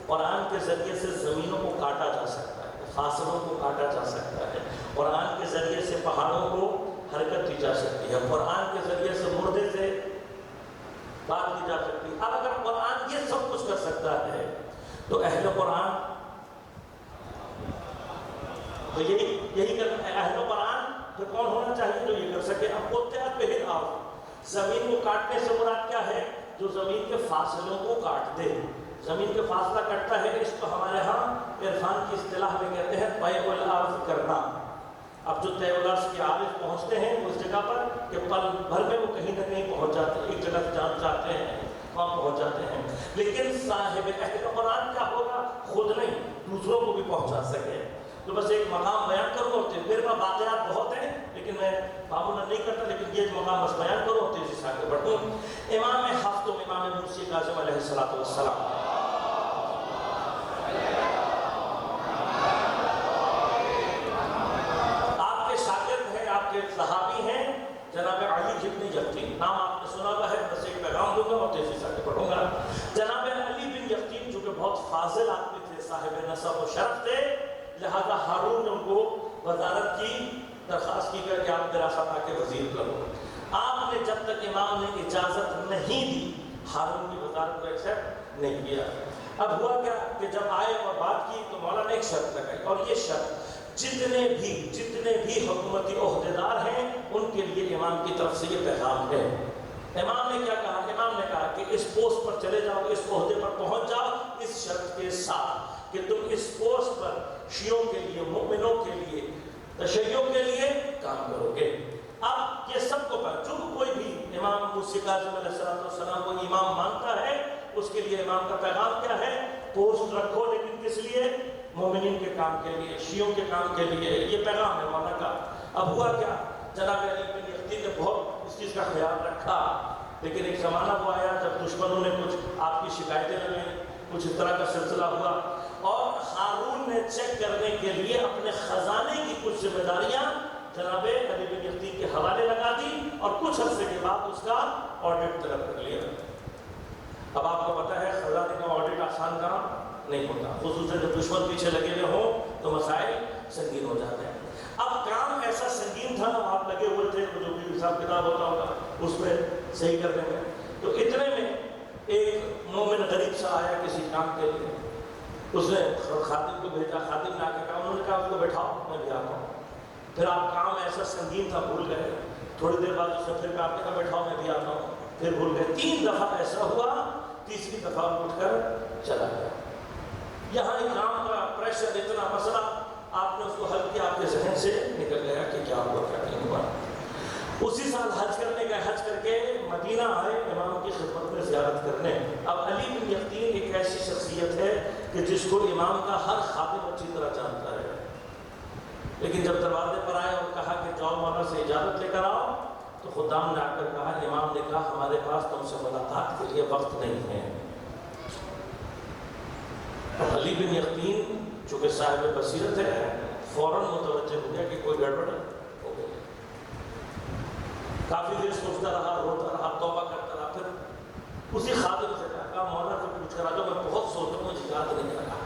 قرآن کے ذریعے سے زمینوں کو کاٹا جا سکتا ہے، فاصلوں کو کاٹا جا سکتا ہے. قرآن کے ذریعے سے پہاڑوں کو حرکت دی جا سکتی ہے. قرآن کے ذریعے سے مردے سے بات کی جا سکتی ہے. اب اگر قرآن یہ سب کچھ کر سکتا ہے تو اہل قرآن تو یہی کرنا ہے. اہل قرآن تو کون ہونا چاہیے جو یہ کر سکے؟ اب قطعت بہ الارض، زمین کو کاٹنے سے مراد کیا ہے؟ جو زمین کے فاصلوں کو کاٹ دے. زمین کے فاصلہ کٹتا ہے، اس کو ہمارے ہاں عرفان کی اصطلاح میں کہتے ہیں طے الارض کرنا. اب جو طے الارض کے عارف پہنچتے ہیں اس جگہ پر کہ پل بھر میں وہ کہیں نہ کہیں پہنچ جاتے ہیں، ایک جگہ سے جان چاہتے ہیں وہاں پہنچ جاتے ہیں. لیکن صاحب اہل قرآن کیا ہوگا؟ خود نہیں، دوسروں کو بھی پہنچا سکے. تو بس ایک مقام بیان کروں اور میرے پاس واقعات بہت ہیں لیکن میں معمولاً نہیں کرتا، لیکن یہ مقام بس بیان کروں اور تیزی سے آگے بڑھوں. امام ہفتم امام مرسی کاظم علیہ السلام آپ کے شاگرد ہیں، آپ کے صحابی ہیں جناب علی بن یقطین. نام آپ نے سنا ہوا ہے، بس ایک پیغام دوں گا اور تیزی سے آگے بڑھوں گا. جناب علی بن یقطین جو کہ بہت فاضل آدمی تھے، صاحب نسب و شرف تھے، لہذا ہارون نے ان کو وزارت کی درخواست کی کہ آپ میرا ساتھ آ کے وزیر کرو. آپ نے جب تک امام نے اجازت نہیں دی ہارون کی وزارت کو ایکسیپٹ نہیں کیا. اب ہوا کیا کہ جب آئے اور بات کی تو مولا نے ایک شرط لگائی، اور یہ شرط جتنے بھی حکومتی عہدیدار ہیں ان کے لیے امام کی طرف سے یہ پیغام ہے. امام نے کیا کہا؟ امام نے کہا کہ اس پوسٹ پر چلے جاؤ، اس عہدے پر پہنچ جاؤ اس شرط کے ساتھ کہ تم اس پوسٹ پر شیعوں کے لیے، مومنوں کے لیے، تشیعوں کے لیے کام کرو گے. اب یہ سب کو جو کوئی بھی امام مرسی کاظم علیہ السلام کو امام مانتا ہے اس کے لیے امام کا پیغام کیا ہے؟ پوسٹ رکھو، لیکن کس لیے؟ مومنین کے کام کے لیے، شیعوں کے کام کے لیے. یہ پیغام ہے مولا کا. اب ہوا کیا؟ جناب علی بن یقطین نے بہت اس چیز کا خیال رکھا، لیکن ایک زمانہ وہ آیا جب دشمنوں نے کچھ آپ کی شکایتیں لگائیں، کچھ اس طرح کا سلسلہ ہوا، اور ہارون نے چیک کرنے کے لیے اپنے خزانے کی کچھ ذمہ داریاں جناب علی بن یقطین کے حوالے لگا دی اور کچھ عرصے کے بعد اس کا آڈٹ طلب کر لیا. اب آپ کو پتہ ہے خزانے کا آڈٹ آسان کام نہیں ہوتا، خصوصاً جب دشمن پیچھے لگے ہوئے ہوں تو مسائل سنگین ہو جاتے ہیں. اب کام ایسا سنگین تھا، آپ لگے ہوئے تھے جو بھی حساب کتاب ہوتا ہوگا اس میں صحیح کرنے میں. تو اتنے میں ایک مومن غریب سا آیا کسی کام کے لیے، اس نے خادم کو بھیجا، خادم نے آ کے کہا، انہوں نے کہا اس کو بیٹھاؤ میں بھی آتا ہوں. پھر آپ کام ایسا سنگین تھا بھول گئے. تھوڑی دیر بعد اس نے پھر کہا، آپ نے کہا بیٹھاؤ میں بھی آتا ہوں، پھر بھول گئے. 3 دفعہ ایسا ہوا، تیسری دفعہ اٹھ کر چلا گیا. یہاں اکرام کا پریشر اتنا مسئلہ آپ نے اس کو حل کیا، آپ کے ذہن سے نکل گیا کہ کیا ہوا کیا نہیں ہوا۔ اسی سال حج کرنے گئے، حج کر کے مدینہ آئے امام کی خدمت میں زیارت کرنے۔ اب علی بن یقین ایک ایسی شخصیت ہے کہ جس کو امام کا ہر خادم اچھی طرح جانتا ہے، لیکن جب دروازے پر آئے اور کہا کہ جاؤ مولا سے اجازت لے کر آؤ، تو خدام نے آ کر کہا، امام نے کہا ہمارے پاس تم سے ملاقات کے لیے وقت نہیں ہے۔ علی بن یقین چونکہ صاحب بصیرت ہے، فوراً متوجہ ہو گیا کہ کوئی گڑبڑ ہو گئی۔ کافی دیر سوچتا رہا، روتا رہا، توبہ کرتا رہا، پھر اسی خادم سے کہا مولا سے پوچھ کر آ جاؤ، میں بہت سوچ رہا ہوں، مجھے یاد نہیں آ رہا،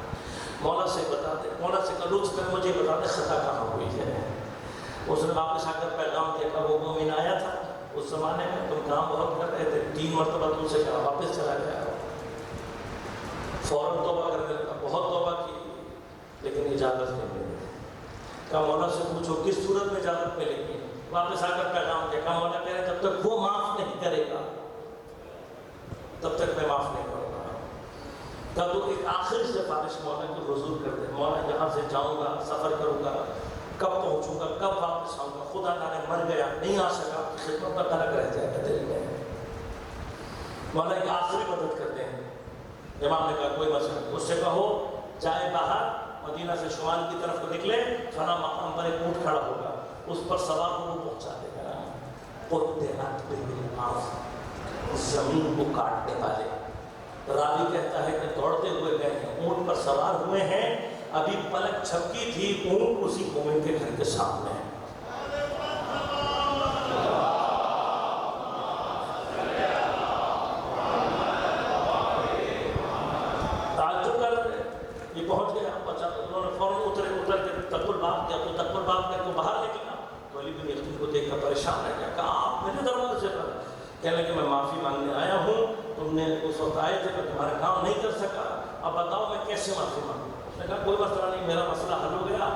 مولا سے بتا دے، مولا سے لطف کر مجھے بتا دے خطا کہاں ہوئی ہے۔ اس نے واپس آ کر پیغام دیا کہ وہ مومن آیا تھا، اس زمانے میں تم کام بہت کر رہے تھے، 3 مرتبہ تم سے کہا واپس چلا گیا۔ فوراً توبہ کرنے لگا، بہت توبہ کی لیکن اجازت نہیں ملی۔ کہا مولا سے پوچھو کس صورت میں اجازت ملے گی؟ واپس آ کر پیغام دیا، کہا مولا کہہ رہے جب تک وہ معاف نہیں کرے گا تب تک میں معاف نہیں کروں گا۔ کہا تو ایک آخری سفارش مولا کی حضور کر دے، مولا یہاں سے جاؤں گا، سفر کروں گا، کب پہنچوں گا، کب واپس آؤں گا، خدا تعالیٰ مر گیا نہیں آ سکا، خدمت کا ترک رہ جائے گا دل میں، مولا ایک آخری مدد کر دیں۔ امام نے کہا کوئی مسئلہ نہیں، اس سے کہو جائے باہر مدینہ سے شمال کی طرف کو نکلے، فلاں مقام پر ایک اونٹ کھڑا ہوگا، اس پر سوار کو وہ پہنچا دے گا۔ قطعت بالمعاص، زمین کو کاٹنے والے۔ راوی کہتا ہے کہ دوڑتے ہوئے گئے ہیں، اونٹ پر سوار ہوئے ہیں، ابھی پلک چھپکی تھی، اونٹ اسی مومن کے گھر کے سامنے ہے۔ تعجب کر رہے یہ پہنچ گیا، انہوں نے فوراً اتر کے تکبر باپ کیا، تو تکبر باپ کر کے باہر نکلا تو علی بن یقین کو دیکھ کر پریشان رہ گیا، کہا آپ میرے دروازے سے پر کہنے لگے میں معافی مانگنے آیا ہوں، تم نے اس وقت آئے تھے کہ تمہارا کام نہیں کر سکا، اب بتاؤ میں کیسے معافی مانگوں؟ اس نے کہا کوئی مسئلہ نہیں، میرا مسئلہ حل ہو گیا،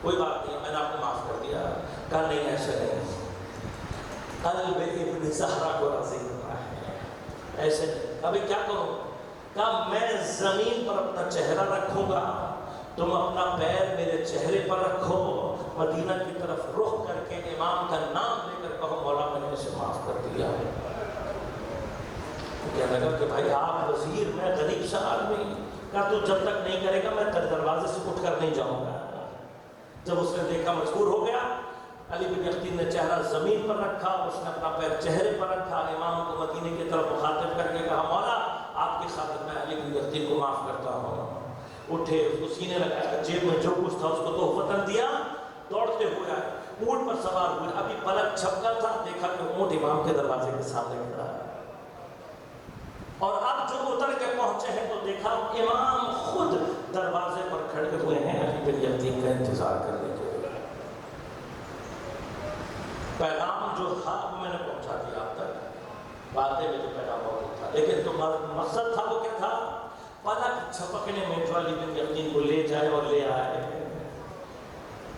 کوئی بات نہیں، میں نے آپ کو معاف کر دیا۔ کہا نہیں ایسے نہیں، قلب ابن زہرا کو راضی کرنا ہے، ایسے نہیں۔ ابھی کیا کروں؟ کہا میں زمین پر اپنا چہرہ رکھوں گا، تم اپنا پیر میرے چہرے پر رکھو، مدینہ کی طرف رخ کر کے امام کا نام لے کر کہو مولا میں نے اسے معاف کر دیا۔ کہنے لگا کہ بھائی آپ وزیر، میں غریب سا آدمی۔ کہا تو جب تک نہیں کرے گا میں دروازے سے اٹھ کر نہیں جاؤں گا۔ جب اس نے دیکھا مجبور ہو گیا، علی بن یقین نے چہرہ زمین پر رکھا، اس نے اپنا پیر چہرے پر رکھا، امام کو مدینے کی طرف مخاطب کر کے کہا مولا آپ کی خاطر میں علی بن یقین کو معاف کرتا ہوں۔ اٹھے، اس کو سینے لگایا، جیب میں جو کچھ تھا اس کو تحفتاً دیا، دوڑتے ہوئے آئے، اونٹ پر سوار ہوئے، ابھی پلک چھپکا تھا، دیکھا کہ اونٹ امام کے دروازے کے سامنے کھڑا ہے، اور اب جو اتر کے پہنچے ہیں تو دیکھا امام خود دروازے پر کھڑے ہوئے ہیں علی بن یقین کا انتظار کرنے کے لیے۔ پیغام جو تھا وہ میں نے پہنچا دیا آپ تک، باتیں میں جو پیغام موجود تھا، لیکن تو مقصد تھا وہ کیا تھا؟ پلک چھپکنے میں جو علی بن یقین کو لے جائے اور لے آئے۔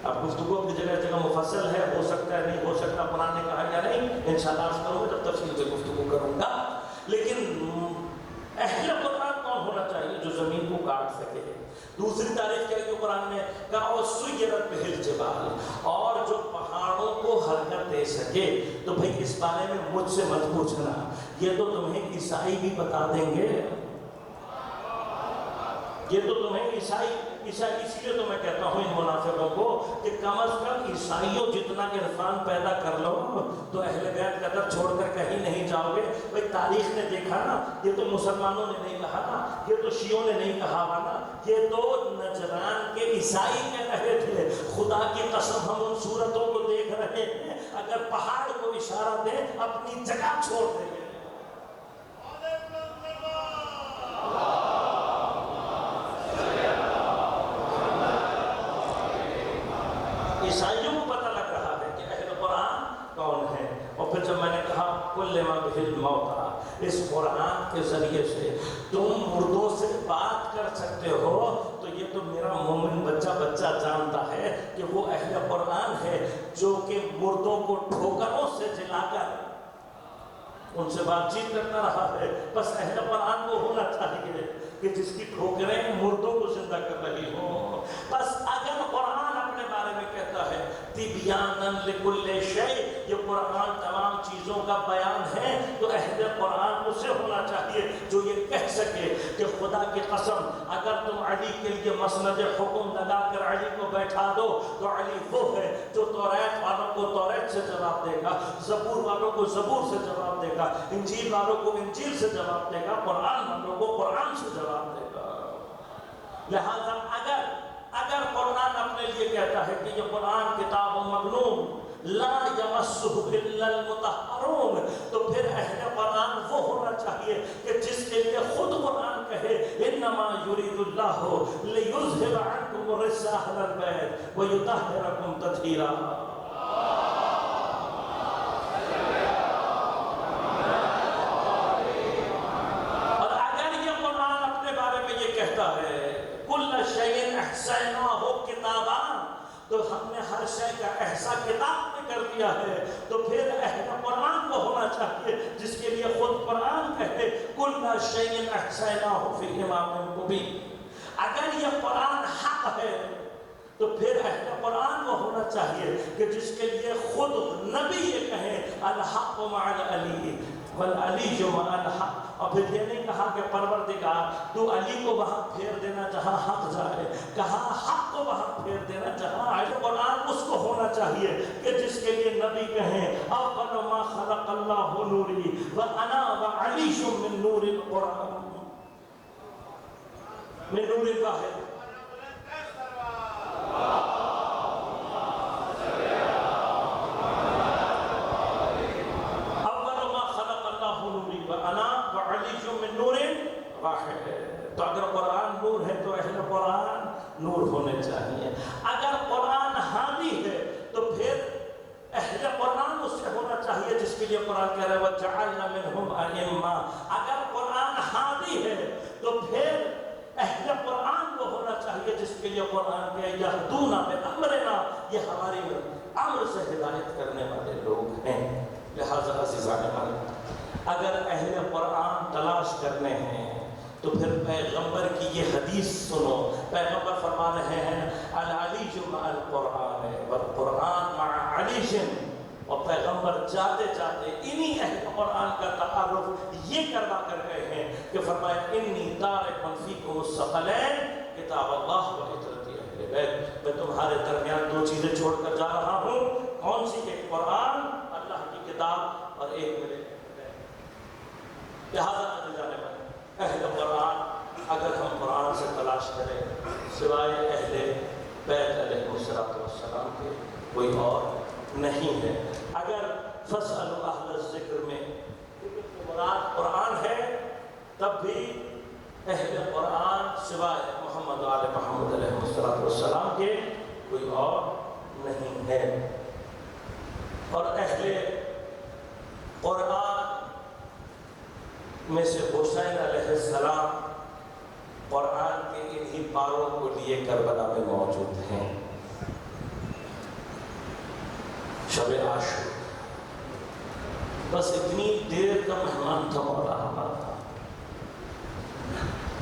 اب گفتگو اپنی جگہ مفصل ہے، ہو سکتا ہے نہیں ہو سکتا، قرآن نے کہا یا نہیں، انشاءاللہ عرض کروں گا جب تفصیل سے گفتگو کروں گا، لیکن اہل قرآن کون ہونا چاہیے جو زمین کو کاٹ سکے؟ دوسری تعریف کیا کہ قرآن نے کہا اور سیرت بہ الجبال، اور جو پہاڑوں کو حرکت دے سکے۔ تو بھئی اس بارے میں مجھ سے مت پوچھنا، یہ تو تمہیں عیسائی بھی بتا دیں گے، یہ تو تمہیں عیسائی اسی لیے تو میں کہتا ہوں ان منافقوں کو کہ کم از کم عیسائیوں جتنا عرفان پیدا کر لو تو اہل بیت کا در چھوڑ کر کہیں نہیں جاؤ گے۔ بھئی تاریخ نے دیکھا نا، یہ تو مسلمانوں نے نہیں کہا نا، یہ تو شیعوں نے نہیں کہا نا، یہ تو نجران کے عیسائی کہہ رہے تھے۔ خدا کی قسم ہم ان صورتوں کو دیکھ رہے ہیں، اگر پہاڑ کو اشارہ دیں اپنی جگہ چھوڑ دیں گے۔ عیسائیوں کو پتہ لگ رہا ہے کہ اہل قرآن کون ہے۔ اور پھر جب میں نے کہا کل ما بہ الموتى، اس قرآن کے ذریعے سے تم مردوں سے بات کر سکتے ہو، تو یہ تو میرا مومن بچہ جانتا ہے کہ وہ اہل قرآن ہے جو کہ مردوں کو ٹھوکروں سے جلا کر ان سے بات چیت کرتا رہا ہے. بس اہل قرآن کو ہونا چاہیے کہ جس کی ٹھوکریں مردوں کو زندہ کر رہی ہوں. بس اگر قرآن اپنے بارے میں کہتا ہے تبیاناً لکل شیء، یہ قرآن تمام چیزوں کا بیان ہے، تو اہل قرآن اسے ہونا چاہیے جو یہ کہہ سکے کہ خدا کی قسم اگر تم علی کے لیے مسند حکم لگا کر علی کو بیٹھا دو تو علی وہ ہے جو توریت والوں کو توریت سے جواب دے گا، زبور والوں کو زبور سے جواب دے گا، انجیل والوں کو انجیل سے جواب دے گا، قرآن والوں کو قرآن سے جواب دے گا. لہذا اگر قرآن اپنے لیے کہتا ہے کہ یہ قرآن کتاب مکنون لا یمسہ الا المطہرون، تو پھر اہل قرآن وہ ہونا چاہیے کہ جس کے لیے خود قرآن کہے انما یرید اللہ لیذھب عنکم الرجس اہل البیت ویطہرکم تطہیرا. اور اگر یہ قرآن اپنے بارے میں یہ کہتا ہے کل شیء احصیناہ کتابا، تو ہم نے ہر شے کا احصا کتاب میں کر دیا ہے، تو پھر اہل قرآن کو ہونا چاہیے جس کے لیے خود قرآن کہے کل شیء احصیناہ فی امام مبین. اگر یہ قرآن حق ہے تو پھر اہل قرآن کو ہونا چاہیے کہ جس کے لیے خود نبی یہ کہیں الحق مع العلی والعلی مع الحق. اور پھر یہ نہیں کہا کہ پروردگار تو علی کو وہاں پھیر دینا جہاں حق جائے، کہا حق کو وہاں پھیر دینا جہاں علی. قرآن اس کو ہونا چاہیے کہ جس کے لیے نبی کہیں اول ما خلق اللہ نوری وانا وعلی من نور القرآن من نور الواحد. تو اگر قرآن نور ہے تو اہل قرآن نور ہونے چاہیے. اگر قرآن حامی ہے تو پھر اہل قرآن اس سے ہونا چاہیے جس کے لیے قرآن کہہ رہے وَجَعَلْنَا مِنْهُمْ أَئِمَّةً. اگر قرآن حامی ہے تو پھر اہل قرآن کو ہونا چاہیے جس کے لیے قرآن کہے یَهْدُونَ بِأَمْرِنَا، یہ ہماری امر سے ہدایت کرنے والے لوگ ہیں. لہذا عزیزان من، اگر اہل قرآن تلاش کرنے ہیں تو پھر پیغمبر کی یہ حدیث سنو. پیغمبر فرما رہے ہیں العلی مع القرآن والقرآن مع علی. اور پیغمبر جاتے جاتے انہی اہل قرآن کا تعارف یہ کروا کر گئے ہیں کہ فرمایا انی تارک فیکم الثقلین کتاب اللہ و عترۃ اہل بیت. میں تمہارے درمیان دو چیزیں چھوڑ کر جا رہا ہوں. کون سی؟ ایک قرآن اللہ کی کتاب اور ایک میرے. لہذا عزیزان من، اہل قرآن اگر ہم قرآن سے تلاش کریں سوائے اہل بیت علیہ السلام کے کوئی اور نہیں ہے. اگر فاسألوا اہل الذکر میں مراد قرآن ہے تب بھی اہل قرآن سوائے محمد آل محمد علیہ السلام کے کوئی اور نہیں ہے. اور اہل قرآن میں سے حسین علیہ السلام قرآن کے انہی پاروں کو لیے کربلا میں موجود ہیں. شب عاشور بس اتنی دیر کا مہمان تھا مولا ہمارا.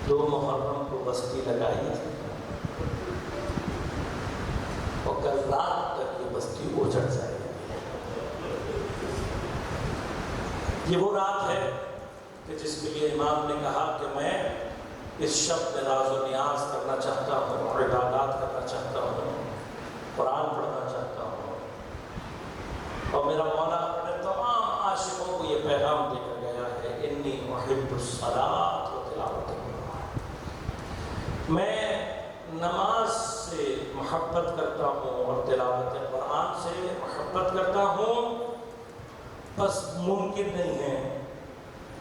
2 محرم کو بستی لگائی تھی اور کل رات تک یہ بستی اجڑ جائے گی. یہ وہ رات ہے کہ جس کے لیے امام نے کہا کہ میں اس شب میں راز و نیاز کرنا چاہتا ہوں، عبادات کرنا چاہتا ہوں، قرآن پڑھنا چاہتا ہوں. اور میرا مولا اپنے تمام عاشقوں کو یہ پیغام دے کر گیا ہے انی احب الصلاۃ و تلاوت القرآن. میں نماز سے محبت کرتا ہوں اور تلاوت قرآن سے محبت کرتا ہوں. بس ممکن نہیں ہے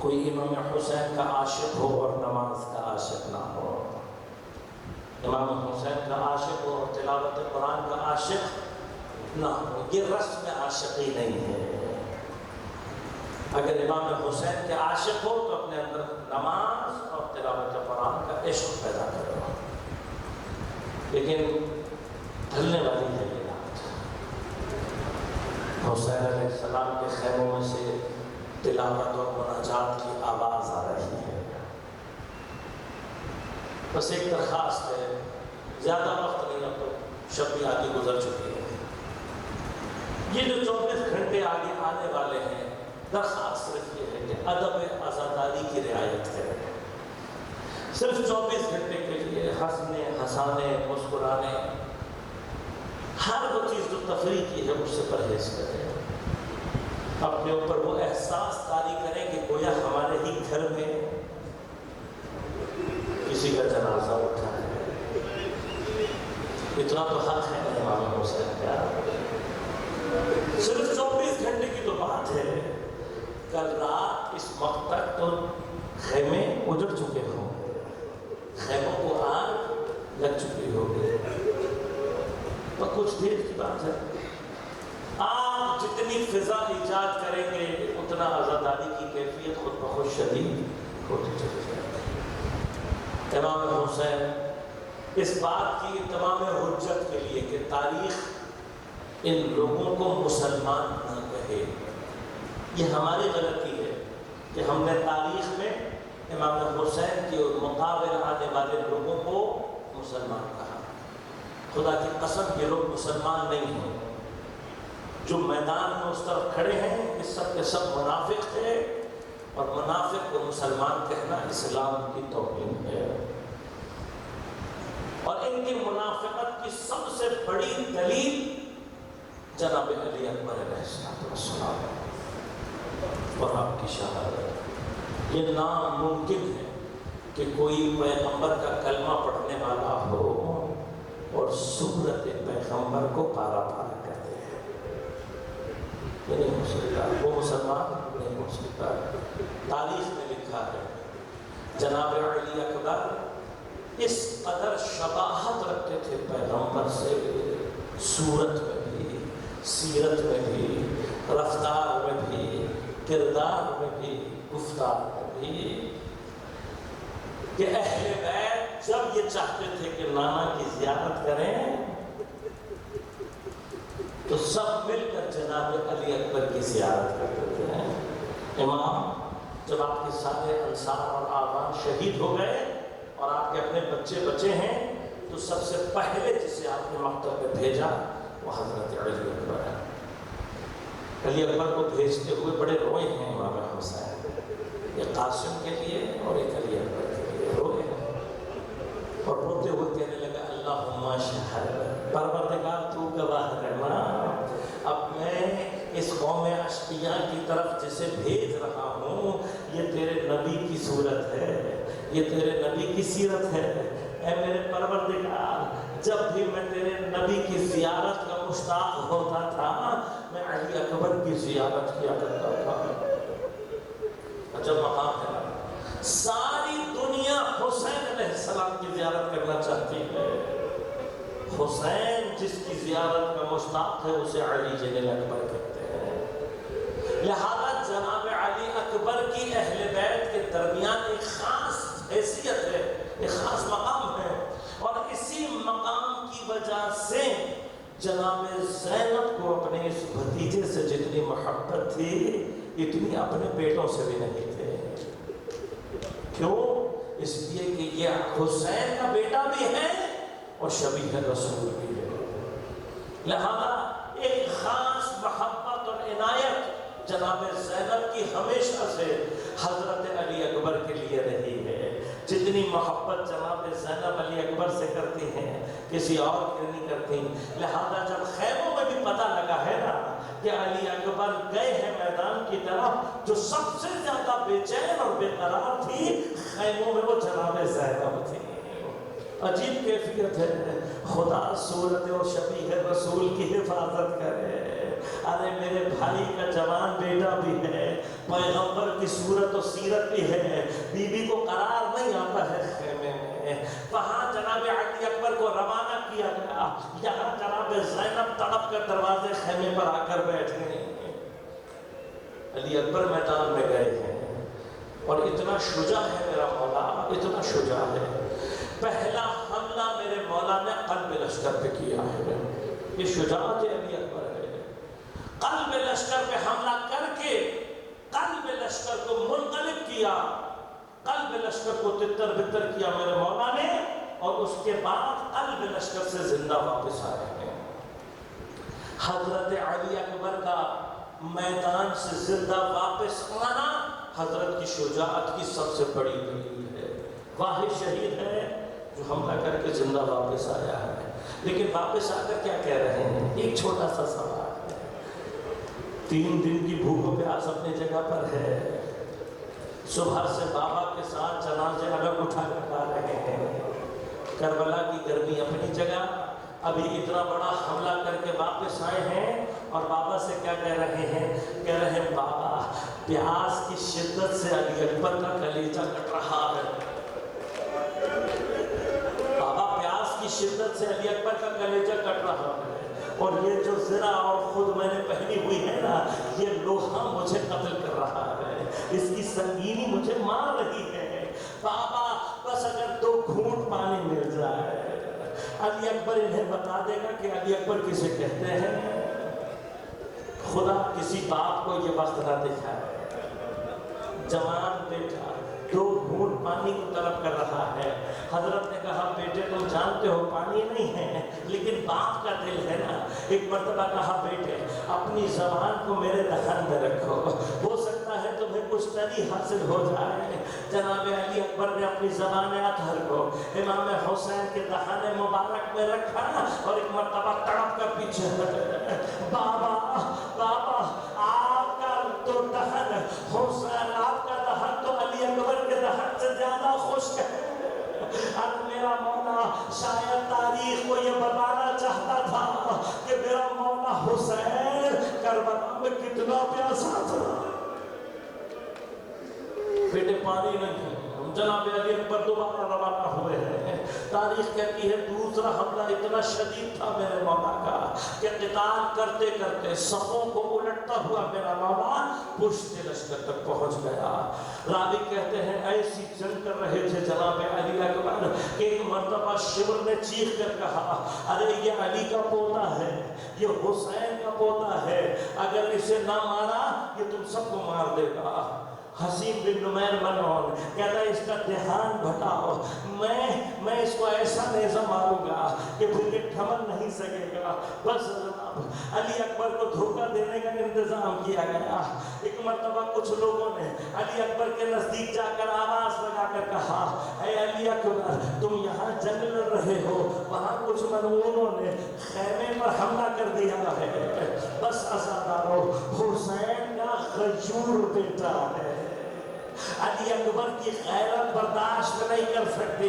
کوئی امام حسین کا عاشق ہو اور نماز کا عاشق نہ ہو. امام حسین کا عاشق ہو اور تلاوت قرآن کا عاشق نہ ہو. یہ رسم عاشقی نہیں ہے. اگر امام حسین کے عاشق ہو تو اپنے اندر نماز اور تلاوت قرآن کا عشق پیدا کرو. لیکن ڈھلنے والی ہے یہ رات. حسین علیہ السلام کے خیموں میں سے تلاوت اور مناجات کی آواز آ رہی ہے۔ بس ایک درخواست ہے، زیادہ وقت نہیں، اب تو شب بھی آگے گزر چکی ہے۔ یہ جو 24 گھنٹے آگے آنے والے ہیں، درخواست صرف یہ ہے کہ ادب عزاداری کی رعایت کریں۔ صرف 24 گھنٹے کے لیے ہنسنے، ہنسانے، مسکرانے، ہر وہ چیز جو تفریح کی ہے اس سے پرہیز کریں۔ اپنے اوپر وہ احساس طاری کریں کہ گویا ہمارے ہی گھر میں کسی کا جنازہ اٹھا ہے۔ اتنا تو حق ہے امام حسین کا۔ صرف 24 گھنٹے کی تو بات ہے، کل رات اس وقت تک تو خیمے اجڑ چکے ہوں گے، خیموں کو آگ لگ چکی ہوگی، تو کچھ دیر کی بات ہے۔ آپ جتنی فضا ایجاد کریں گے اتنا عزاداری کی کیفیت خود بخود شدید ہوتی چلی جائے گی۔ امام حسین اس بات کی تمام حجت کے لیے کہ تاریخ ان لوگوں کو مسلمان نہ کہے، یہ ہماری غلطی ہے کہ ہم نے تاریخ میں امام حسین کے مقابل آنے والے لوگوں کو مسلمان کہا۔ خدا کی قسم یہ لوگ مسلمان نہیں ہیں، جو میدان میں اس طرف کھڑے ہیں اس سب کے سب منافق تھے، اور منافق کو مسلمان کہنا اسلام کی توہین ہے۔ اور ان کی منافقت کی سب سے بڑی دلیل جناب علی اکبر علیہ السلام اور آپ کی شہادت۔ یہ ناممکن ہے کہ کوئی پیغمبر کا کلمہ پڑھنے والا ہو اور صورت پیغمبر کو پارا پارا کرتے ہیں، یہ نہیں ہو سکتا، وہ مسلمان نہیں ہو سکتا۔ تاریخ میں لکھا ہے جناب علی اکبر اس قدر شباہت رکھتے تھے پیغمبر سے، صورت میں بھی، سیرت میں بھی، رفتار میں بھی، کردار میں بھی، گفتار میں بھی، کہ اہل بیت جب یہ چاہتے تھے کہ نانا کی زیارت کریں تو سب مل کر جناب علی اکبر کی زیارت کرتے تھے۔ امام جب آپ کے سارے انصار اور آبان شہید ہو گئے اور آپ کے اپنے بچے بچے ہیں تو سب سے پہلے جسے آپ نے مکتب میں بھیجا وہ حضرت علی اکبر ہے۔ علی اکبر کو بھیجتے ہوئے بڑے روئے ہیں امام حسین، ایک قاسم کے لیے اور ایک علی اکبر کے لیے روئے ہیں، اور روتے ہوئے کہنے لگا اللہم شہد، پروردگار تو گواہ رہنا، اب میں اس قوم اشقیاء کی طرف جسے بھیج رہا ہوں یہ تیرے نبی کی صورت ہے، یہ تیرے نبی کی سیرت ہے۔ اے میرے پروردگار، جب بھی میں تیرے نبی کی زیارت کا مشتاق ہوتا تھا میں علی اکبر کی زیارت کیا کرتا تھا۔ عجب مقام ہے، ساری دنیا حسین علیہ السلام کی زیارت کرنا چاہتی ہے، حسین جس کی زیارت کا مشتاق ہے اسے علی جن اکبر کہتے ہیں۔ لہذا جناب علی اکبر کی اہل بیت کے درمیان ایک خاص حیثیت ہے، ایک خاص مقام ہے، اور اسی مقام کی وجہ سے جناب زینب کو اپنے اس بھتیجے سے جتنی محبت تھی اتنی اپنے بیٹوں سے بھی نہیں تھے۔ کیوں؟ اس لیے کہ یہ حسین کا بیٹا بھی ہے اور شبیہ رسول بھی ہے، لہذا ایک خاص محبت اور عنایت جناب زینب کی ہمیشہ سے حضرت علی اکبر کے لیے رہی ہے۔ جتنی محبت جناب زینب علی اکبر سے کرتی ہیں کسی اور کے نہیں کرتی، لہذا جب خیموں میں بھی پتہ لگا ہے نا کہ علی اکبر گئے ہیں میدان کی طرف، جو سب سے زیادہ بے چین اور بے قرار تھی خیموں میں وہ جناب زینب تھی۔ عجیب کیفیت ہے، خدا صورت اور شبیہ رسول کی حفاظت کرے۔ ارے میرے بھائی کا جوان بیٹا بھی ہے، پیغمبر کی صورت و سیرت بھی ہے، بی بی کو قرار نہیں آتا ہے خیمے میں، وہاں جناب علی اکبر کو روانہ کیا گیا، یہاں جناب زینب تڑپ کر دروازے خیمے پر آ کر بیٹھ گئے۔ علی اکبر میدان میں گئے ہیں اور اتنا شجاع ہے میرا مولا، اتنا شجاع ہے، پہلا حملہ میرے مولا نے قلب لشکر پہ کیا ہے، یہ شجاعت علی اکبر ہے۔ قلب لشکر پہ حملہ کر کے قلب لشکر کو منقلب کیا، قلب لشکر کو تتر بتر کیا میرے مولا نے، اور اس کے بعد قلب لشکر سے زندہ واپس آئے ہیں۔ حضرت علی اکبر کا میدان سے زندہ واپس آنا حضرت کی شجاعت کی سب سے بڑی دلیل ہے۔ واحد شہید ہے جو حملہ کر کے زندہ واپس آیا ہے، لیکن واپس آ کر کیا کہہ رہے ہیں؟ ایک چھوٹا سا سوال ہے۔ 3 دن کی بھوک و پیاس اپنی جگہ پر ہے، صبح سے بابا کے ساتھ جنازے الگ اٹھا کر آ رہے ہیں، کربلا کی گرمی اپنی جگہ، ابھی اتنا بڑا حملہ کر کے واپس آئے ہیں، اور بابا سے کیا کہہ رہے ہیں؟ کہہ رہے ہیں بابا پیاس کی شدت سے علی اکبر کا کلیجہ کٹ رہا ہے۔ بابا پیاس کی شدت سے علی اکبر کا کلیجہ کٹ رہا ہے، اور یہ جو زرہ اور خود میں نے پہنی ہوئی ہے نا، یہ لوہا مجھے قتل کر رہا ہے، اس کی سنگینی مجھے مار رہی ہے۔ بابا بس اگر 2 گھونٹ پانی مل جائے۔ علی اکبر انہیں بتا دے گا کہ علی اکبر کسے کہتے ہیں۔ خدا کسی باپ کو یہ وقت نہ دکھائے، جوان بیٹا 2 گھونٹ پانی کو طلب کر رہا ہے۔ حضرت نے کہا بیٹے تم جانتے ہو پانی نہیں ہے، لیکن باپ کا دل ہے نا۔ ایک مرتبہ کہا بیٹے اپنی زبان کو میرے دہن میں رکھو، ہو سکتا ہے تمہیں کچھ تری حاصل ہو جائے۔ جناب علی اکبر نے اپنی زبان اطہر کو امام حسین کے دہن مبارک میں رکھا، اور ایک مرتبہ تڑپ کر پیچھے ہٹے۔ بابا بابا آپ کا تو دہن حسین، آپ کا دہن تو علی اکبر کے دہن سے زیادہ خشک ہے۔ اب میرا مولا شاید تاریخ کو یہ بتانا چاہتا تھا کہ میرا مولا حسین کربلا میں کتنا پیاسا تھا۔ بیٹے پانی نہیں ہے۔ جناب علی اکبر دوبارہ روانہ ہوئے ہیں۔ تاریخ کہتی ہے دوسرا حملہ اتنا شدید تھا میرے مولا کا کہ قتال کرتے کرتے صفوں کو الٹتا ہوا میرا مولا پشت لشکر تک پہنچ گیا۔ راوی کہتے ہیں ایسی جنگ کر رہے تھے جناب علی اکبر کہ ایک مرتبہ شمر نے چیخ کر کہا ارے یہ علی کا پوتا ہے، یہ حسین کا پوتا ہے، اگر اسے نہ مارا یہ تم سب کو مار دے گا۔ حسین بن نمیر منون کہتا ہے اس کا دھیان بھٹاؤ، میں اس کو ایسا نیزہ ماروں گا کہ پھر یہ تھمن نہیں سکے گا۔ بس جناب علی اکبر کو دھوکہ دینے کا انتظام کیا گیا۔ ایک مرتبہ کچھ لوگوں نے علی اکبر کے نزدیک جا کر آواز لگا کر کہا اے علی اکبر تم یہاں جنگ لڑ رہے ہو، وہاں کچھ ملعونوں نے خیمے پر حملہ کر دیا ہے۔ بس عزادارو حسین کا غیور بیٹا ہے، علی اکبر کی غیرت برداشت نہیں کر سکتی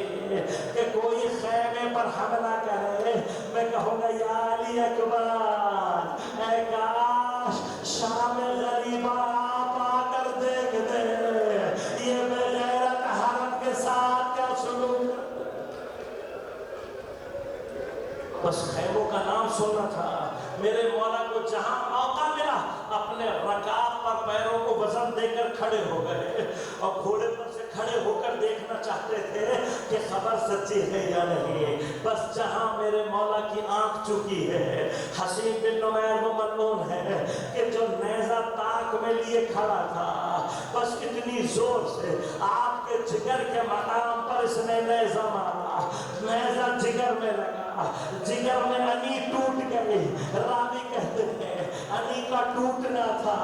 کہ کوئی خیمے پر حملہ کرے۔ میں کہوں گا یا علی اکبر اے کاش شام غریبہ آپ آ کر دیکھ دے یہ بے غیرت حرم کے ساتھ کیا سلوک۔ بس خیموں کا نام سننا تھا۔ میرے مولا کو جہاں موقع ملا اپنے رکاب پر پیروں کو وزن دے کر کھڑے ہو گئے، اور گھوڑے پر سے کھڑے ہو کر دیکھنا چاہتے تھے کہ خبر سچی ہے یا نہیں۔ بس جہاں میرے مولا کی آنکھ چکی ہے، حسین بن نمیر وہ ملعون ہے کہ جو نیزہ تاک میں لیے کھڑا تھا، بس اتنی زور سے آپ کے جگر کے مقام پر اس نے نیزہ مارا، نیزہ جگر میں لگا، جگر میں انی ٹوٹ گئی۔ راوی کہتے ہیں انی کا ٹوٹنا تھا،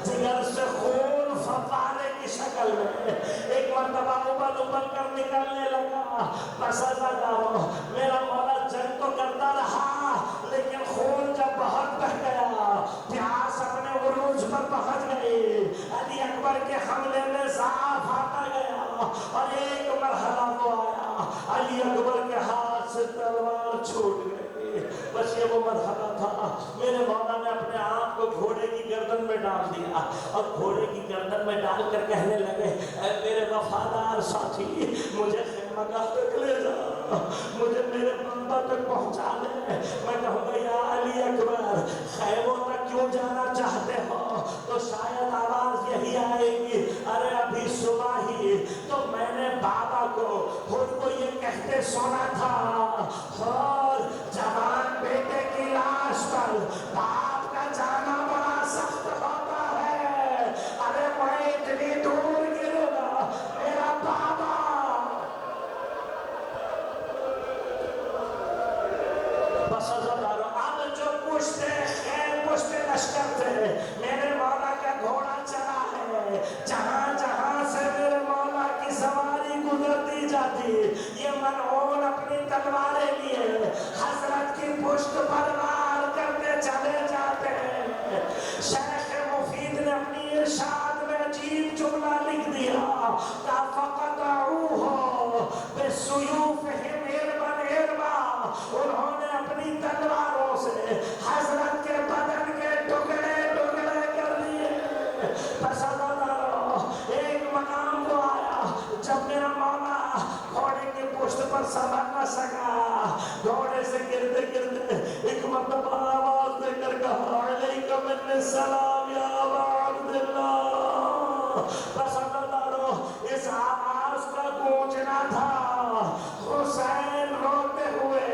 جگر سے خون فوارے کی شکل میں ایک مرتبہ ابل ابل کر نکلنے لگا۔ بس عزادارو میرا مولا جنگ تو کرتا رہا لیکن خون جب بہت بہ گیا، پیاس اپنے عروج پر پہنچ گئی، علی اکبر کے حملے میں ضعف آتا گیا، اور ایک مرحلہ وہ آیا علی اکبر کے ہاتھ سے تلوار چھوٹ گئی۔ بس یہ وہ مرحلہ تھا، میرے مولا نے اپنے آپ کو گھوڑے کی گردن میں ڈال دیا، اور گھوڑے کی گردن میں ڈال کر کہنے لگے اے میرے وفادار ساتھی مجھے خیمہ گاہ تک لے جا، مجھے میرے بندہ تک پہنچا دے۔ میں کہوں گا یا علی اکبر خیموں تک کیوں جانا چاہتے ہو؟ تو شاید آواز یہی آئے گی ارے ابھی صبح ہی تو میں نے بابا کو خود کو یہ کہتے سنا تھا، اور جوان بیٹے کی لاش پر باپ کا جانا بڑا سخت ہوتا ہے۔ ارے میں اتنی تلواریں لیے حضرت کی پشت پر وار کرتے چلے جاتے ہیں۔ شیخ مفید نے اپنی ارشاد میں عجیب جملہ لکھ دیا کہ فَقَطَعُوهُ بِالسُّيُوفِهِمْ عِرْبًا عِرْبًا، انہوں نے اپنی تلواروں سے حضرت کے بدن کے ٹکڑے ٹکڑے کر دیے۔ بس اللہ ایک مقام کو آیا جب میرا مولا گھوڑے کی پشت پر سنبھل نہ سکا، گھوڑے سے گرتے گرتے ایک مرتبہ آواز دے کر کہا علیکہ من السلام یا ابا عبداللہ۔ بس اللہ اس آواز کا گونجنا تھا حسین روتے ہوئے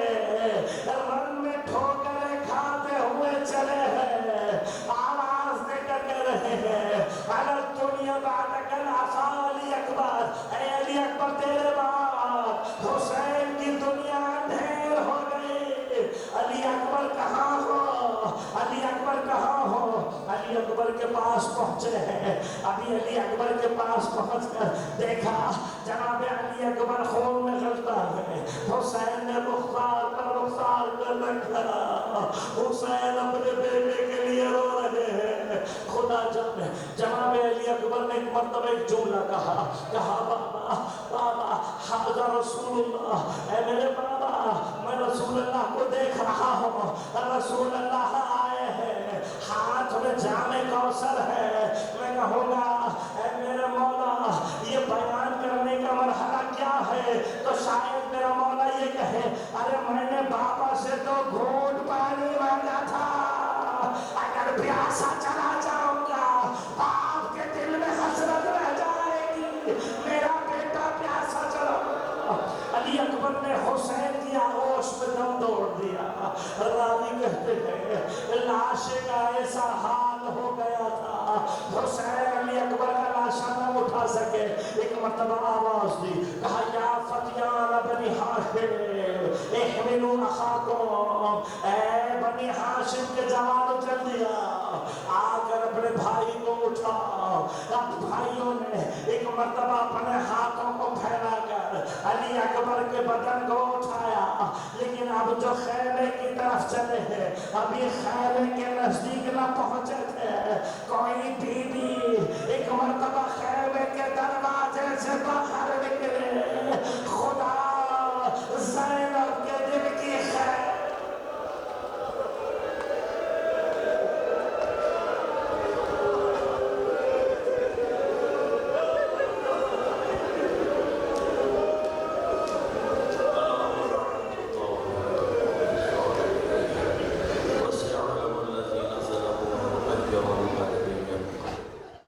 رن میں ٹھوکریں کھاتے ہوئے چلے ہیں، آواز دے کر کہہ رہے ہیں علی الدنیا بعدک العصا علی اکبر، اے علی اکبر تیرے بعد حسین کی دنیا ڈھیر ہو گئی۔ علی اکبر کہاں ہو؟ علی اکبر کہاں ہو؟ علی اکبر کے پاس پہنچے ہیں۔ ابھی علی اکبر کے پاس پہنچ کر دیکھا جناب علی اکبر خون میں غلطہ ہے، حسین نے رخسار پر رخسار کر رکھا، حسین اپنے بیٹے کے لیے رو رہے ہیں۔ خدا جانے جناب علی اکبر نے ایک مرتبہ ایک جملہ کہا بابا بابا حاضر رسول اللہ، اے میرے بابا میں رسول اللہ کو دیکھ رہا ہوں، رسول اللہ آئے ہیں، ہاتھ میں جام کوثر ہے۔ میں کہوں گا اے میرے مولا یہ بیان کرنے کا مرحلہ کیا ہے؟ تو شاید میرا مولا یہ کہے ارے میں نے بابا سے تو گھونٹ پانی مانگا تھا، اگر پیاسا چلا جاؤں گا باپ کے دل میں حسرت رہ جائے گی، میرا بیٹا پیاسا چلا۔ علی اکبر نے حسین کی آغوش میں دم توڑ دیا۔ راوی کہتے ہیں لاش کا ایسا حال ہو گیا تھا حسین علی اکبر کا لاشا نہ اٹھا سکے۔ ایک مرتبہ آواز دی کہا یا فتیان بنی ہاشم احملوا اخاکم، اے بنی ہاشم کے جوانوں جلدی آ کر اپنے بھائی کو اٹھاؤ۔ اب بھائیوں نے ایک مرتبہ اپنے ہاتھوں کو پھیلا کر علی اکبر کے بدن کو اٹھایا، لیکن اب جو خیمے کی طرف چلے ہیں ابھی خیمے کے نزدیک نہ پہنچے تھے، کوئی بی بی ایک مرتبہ خیمے کے در